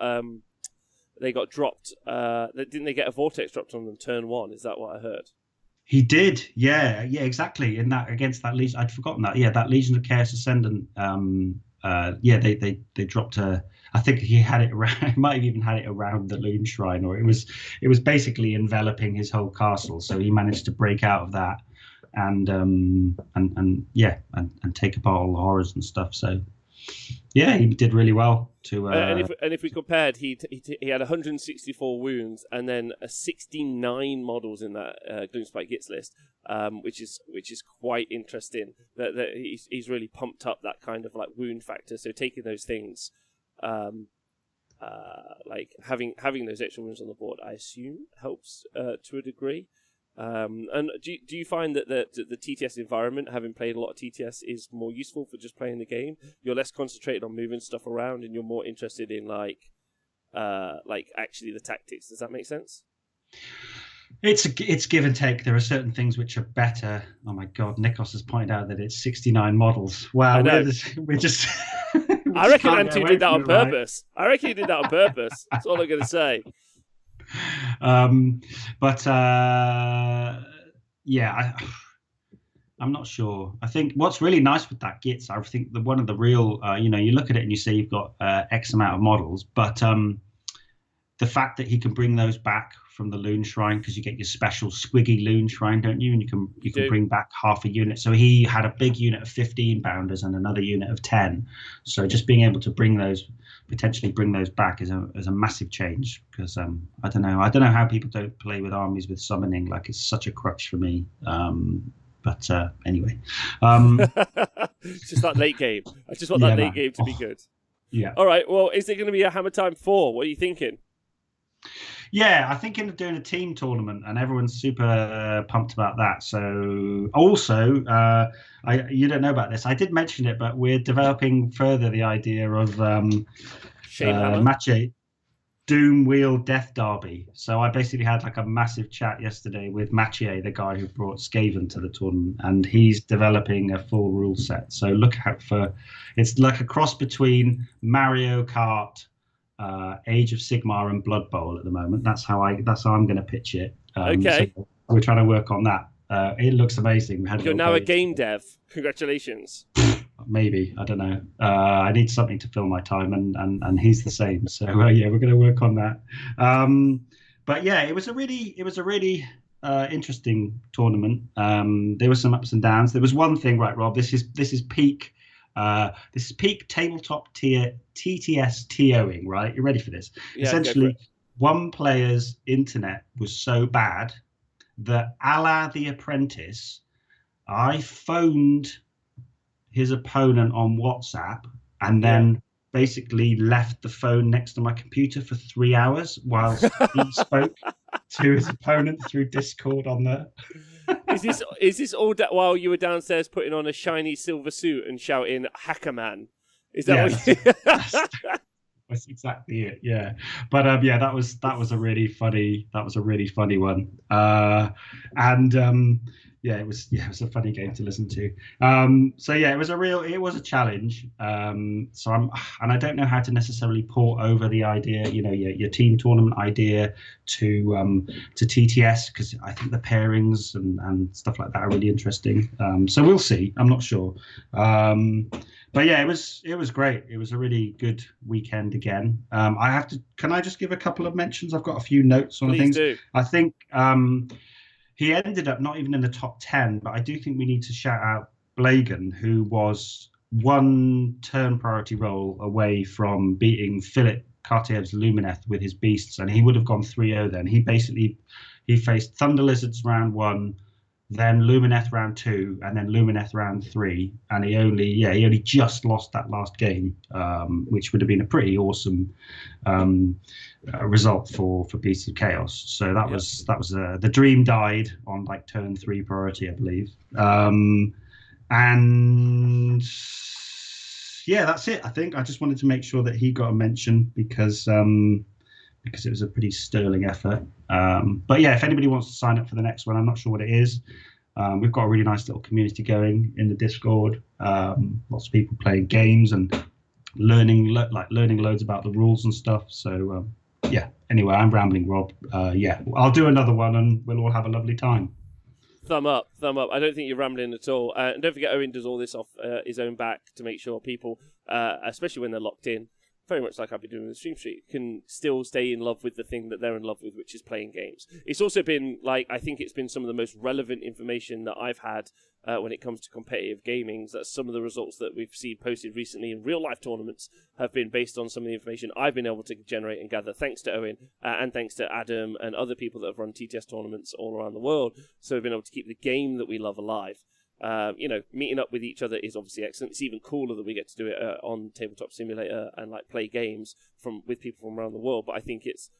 dropped. Didn't they get a vortex dropped on them turn 1? Is that what I heard? He did, yeah, exactly. In that against that Legion, I'd forgotten that. Yeah, that Legion of Chaos Ascendant. They dropped a. I think he had it around. He might have even had it around the Loon Shrine, or it was basically enveloping his whole castle. So he managed to break out of that, and take apart all the horrors and stuff. So yeah, he did really well. And if we compared, he had 164 wounds and then 69 models in that Gloomspite Gits list, which is quite interesting. That he's really pumped up that kind of like wound factor. So taking those things, like having those extra wounds on the board, I assume helps to a degree. And do you find that the TTS environment, having played a lot of TTS, is more useful for just playing the game? You're less concentrated on moving stuff around, and you're more interested in like actually the tactics. Does that make sense? It's give and take. There are certain things which are better. Oh my God, Nikos has pointed out that it's 69 models. Wow, we're just. I reckon Antu did that on purpose. Right? I reckon he did that on purpose. That's all I'm going to say. I'm not sure. I think what's really nice with that Gits, I think one of the real, you look at it and you say you've got X amount of models, but the fact that he can bring those back from the Loon Shrine, because you get your special squiggy Loon Shrine, don't you? And you can bring back half a unit. So he had a big unit of 15 bounders and another unit of 10. So just being able to potentially bring those back is a massive change, because I don't know how people don't play with armies with summoning. Like, it's such a crutch for me. But anyway, it's just that late game. I just want that late game to be good. Yeah. All right. Well, is there going to be a Hammer Time 4? What are you thinking? Yeah, I think of doing a team tournament, and everyone's super pumped about that. So also, you don't know about this. I did mention it, but we're developing further the idea of Mache Doom Wheel Death Derby. So I basically had like a massive chat yesterday with Mache, the guy who brought Skaven to the tournament, and he's developing a full rule set. So look out for, it's like a cross between Mario Kart, Age of Sigmar, and Blood Bowl at the moment. That's how I'm going to pitch it. Okay. So we're trying to work on that. It looks amazing. You're now a game dev. Congratulations. Maybe, I don't know. I need something to fill my time, and he's the same. So we're going to work on that. But yeah, it was a really interesting tournament. There were some ups and downs. There was one thing, right, Rob? This is peak. This is peak tabletop tier TTS TOing, right? You ready for this? Yeah, essentially, one player's internet was so bad that, a la The Apprentice, I phoned his opponent on WhatsApp and then basically left the phone next to my computer for 3 hours whilst he spoke to his opponent through Discord on the... Is this all while you were downstairs putting on a shiny silver suit and shouting "Hacker Man"? Is that what? That's exactly it. Yeah, but that was a really funny one. it was a funny game to listen to. So yeah, it was a challenge. So and I don't know how to necessarily port over the idea, your team tournament idea to TTS, because I think the pairings and stuff like that are really interesting. So we'll see. I'm not sure. But yeah, it was great. It was a really good weekend again. Can I just give a couple of mentions? I've got a few notes on Please things. do. I think he ended up not even in the top 10, but I do think we need to shout out Blagan, who was one turn priority roll away from beating Philip Kartiev's Lumineth with his beasts, and he would have gone 3-0 then. He faced Thunder Lizards round 1, then Lumineth round 2, and then Lumineth round 3, and he only just lost that last game, which would have been a pretty awesome result for Beasts of Chaos. So that was the dream died on like turn 3 priority, I believe. And yeah, that's it. I think I just wanted to make sure that he got a mention because it was a pretty sterling effort. But yeah, if anybody wants to sign up for the next one, I'm not sure what it is. We've got a really nice little community going in the Discord. Lots of people playing games and learning loads about the rules and stuff. So yeah. Anyway, I'm rambling, Rob. Yeah, I'll do another one, and we'll all have a lovely time. Thumb up. I don't think you're rambling at all. And don't forget, Owen does all this off his own back to make sure people, especially when they're locked in, very much like I've been doing with the Stream Street, can still stay in love with the thing that they're in love with, which is playing games. It's also been, I think it's been some of the most relevant information that I've had when it comes to competitive gaming. That some of the results that we've seen posted recently in real-life tournaments have been based on some of the information I've been able to generate and gather, thanks to Owen, and thanks to Adam and other people that have run TTS tournaments all around the world. So we've been able to keep the game that we love alive. Meeting up with each other is obviously excellent. It's even cooler that we get to do it on Tabletop Simulator and play games with people from around the world. But I think it's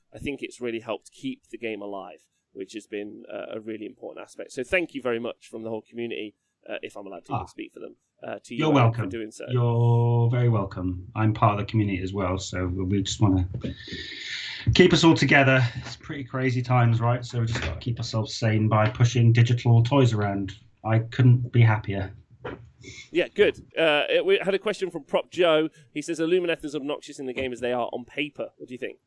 really helped keep the game alive, which has been a really important aspect. So thank you very much from the whole community, if I'm allowed to even speak for them. To you, you're welcome for doing so. You're very welcome. I'm part of the community as well, so we just want to keep us all together. It's pretty crazy times, right? So we just got to keep ourselves sane by pushing digital toys around. I couldn't be happier. Yeah, good. We had a question from Prop Joe. He says, Illumineth is obnoxious in the game as they are on paper. What do you think?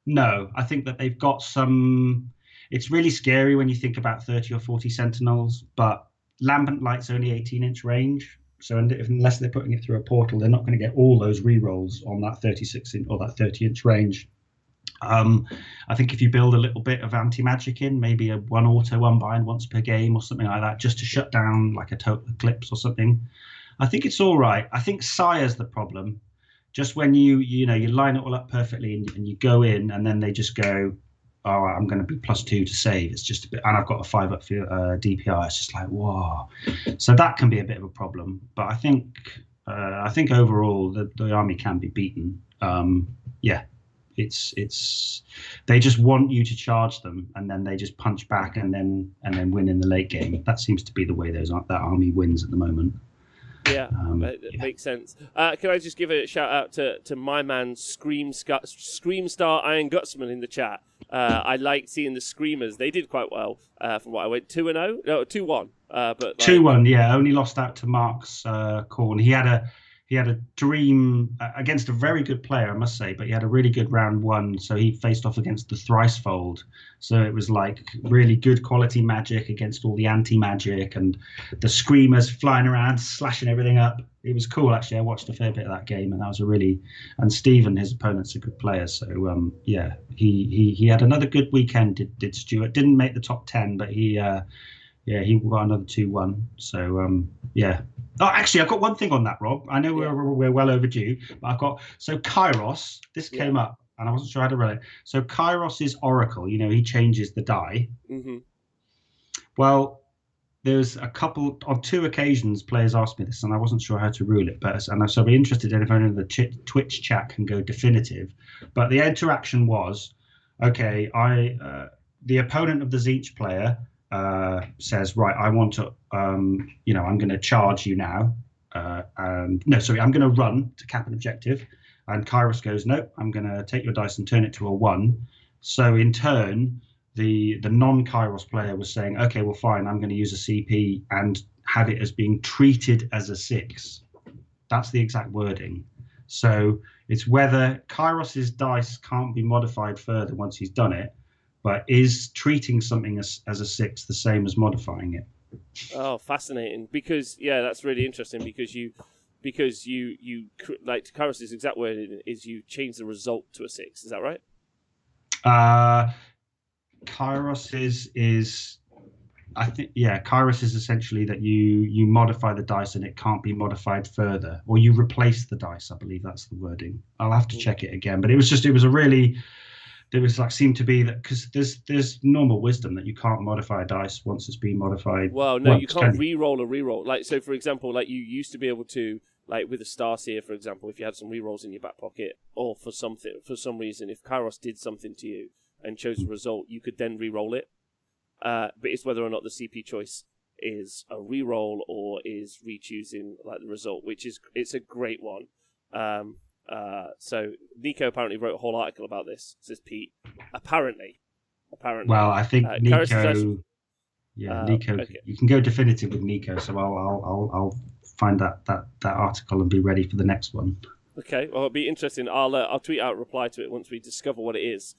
No. I think that they've got some... It's really scary when you think about 30 or 40 Sentinels, but Lambent Light's only 18-inch range. So unless they're putting it through a portal, they're not going to get all those rerolls on that 36-inch or that 30-inch range. I think if you build a little bit of anti-magic in, maybe a one auto, one bind once per game or something like that, just to shut down like a total eclipse or something, I think it's all right. I think Sire's the problem. Just when you line it all up perfectly and you go in and then they just go, all right, I'm going to be +2 to save. It's just a bit, and I've got a 5 up for DPI. It's just like, whoa. So that can be a bit of a problem. But I think overall the army can be beaten. Yeah. It's they just want you to charge them, and then they just punch back and then win in the late game. That seems to be the way that army wins at the moment. Yeah, it makes sense. Can I just give a shout out to my man Screamstar Iron Gutsman in the chat? I like seeing the Screamers. They did quite well from what I went 2-0, no 2-1. But 2-1, yeah. Only lost out to Mark's Corn. He had a dream against a very good player, I must say, but he had a really good round 1. So he faced off against the Thricefold. So it was like really good quality magic against all the anti-magic and the Screamers flying around, slashing everything up. It was cool, actually. I watched a fair bit of that game, and that was and Stephen, his opponent's a good player. So yeah, he had another good weekend, did Stuart. Didn't make the top 10, but he got another 2-1. So yeah. Oh, actually, I've got one thing on that, Rob. I know we're well overdue, but so Kairos, this came up, and I wasn't sure how to write it. So Kairos' Oracle, he changes the die. Mm-hmm. Well, there's on 2 occasions, players asked me this, and I wasn't sure how to rule it. So I'll be interested in if only the Twitch chat can go definitive. But the interaction was, okay, the opponent of the Tzeentch player says, right, I want to, I'm going to charge you now. I'm going to run to cap an objective. And Kairos goes, no, I'm going to take your dice and turn it to a 1. So in turn, the non-Kairos player was saying, okay, well, fine, I'm going to use a CP and have it as being treated as a 6. That's the exact wording. So it's whether Kairos's dice can't be modified further once he's done it, but is treating something as a 6 the same as modifying it? Oh, fascinating. Because that's really interesting. Because you like Kairos' exact word is you change the result to a 6. Is that right? Kairos is I think, yeah, Kairos is essentially that you modify the dice and it can't be modified further, or you replace the dice. I believe that's the wording. I'll have to check it again, but it was seemed to be that because there's normal wisdom that you can't modify a dice once it's been modified. Well, no, you can't re-roll a re-roll. Like, so for example, like you used to be able to, like with a Starseer, for example, if you had some re-rolls in your back pocket, or for some reason, if Kairos did something to you and chose a result, you could then re-roll it. But it's whether or not the CP choice is a re-roll or is re-choosing like the result, it's a great one. So Nico apparently wrote a whole article about this, says Pete. Apparently. Well, I think Nico. Nico, okay. You can go definitive with Nico, so I'll find that article and be ready for the next one. Okay, well, it'll be interesting. I'll tweet out a reply to it once we discover what it is.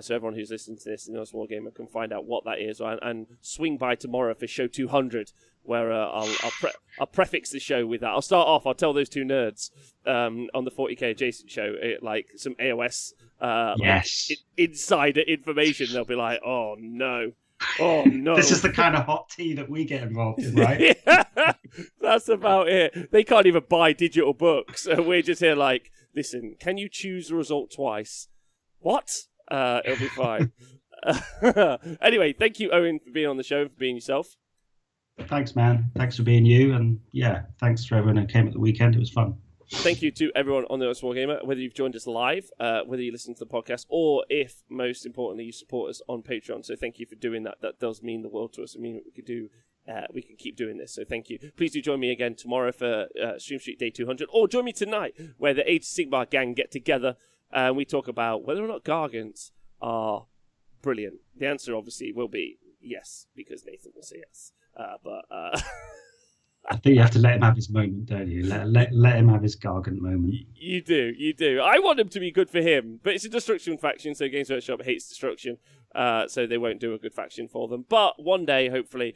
So everyone who's listening to this in the Wargamer can find out what that is, and swing by tomorrow for show 200, where I'll prefix the show with that. I'll start off. I'll tell those two nerds on the 40k adjacent show like some AOS yes. Insider information. They'll be like, oh no. This is the kind of hot tea that we get involved in, right? Yeah, that's about it. They can't even buy digital books. So we're just here like, listen, can you choose the result twice? What? It'll be fine. Anyway, thank you, Owen, for being on the show and for being yourself. Thanks, man. Thanks for being you. And yeah, thanks to everyone who came at the weekend. It was fun. Thank you to everyone on the AOS Wargamer, whether you've joined us live, whether you listen to the podcast, or if, most importantly, you support us on Patreon. So thank you for doing that. That does mean the world to us. I mean, we can keep doing this. So thank you. Please do join me again tomorrow for Stream Street Day 200, or join me tonight where the 80 Sigmar gang get together and we talk about whether or not Gargants are brilliant. The answer obviously will be yes, because Nathan will say yes. I think you have to let him have his moment, don't you? Let him have his Gargant moment. You do. I want him to be good for him, but it's a destruction faction, so Games Workshop hates destruction, so they won't do a good faction for them. But one day, hopefully,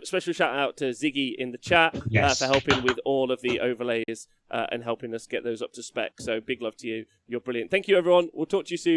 special shout out to Ziggy in the chat for helping with all of the overlays and helping us get those up to spec. So big love to you. You're brilliant. Thank you, everyone. We'll talk to you soon.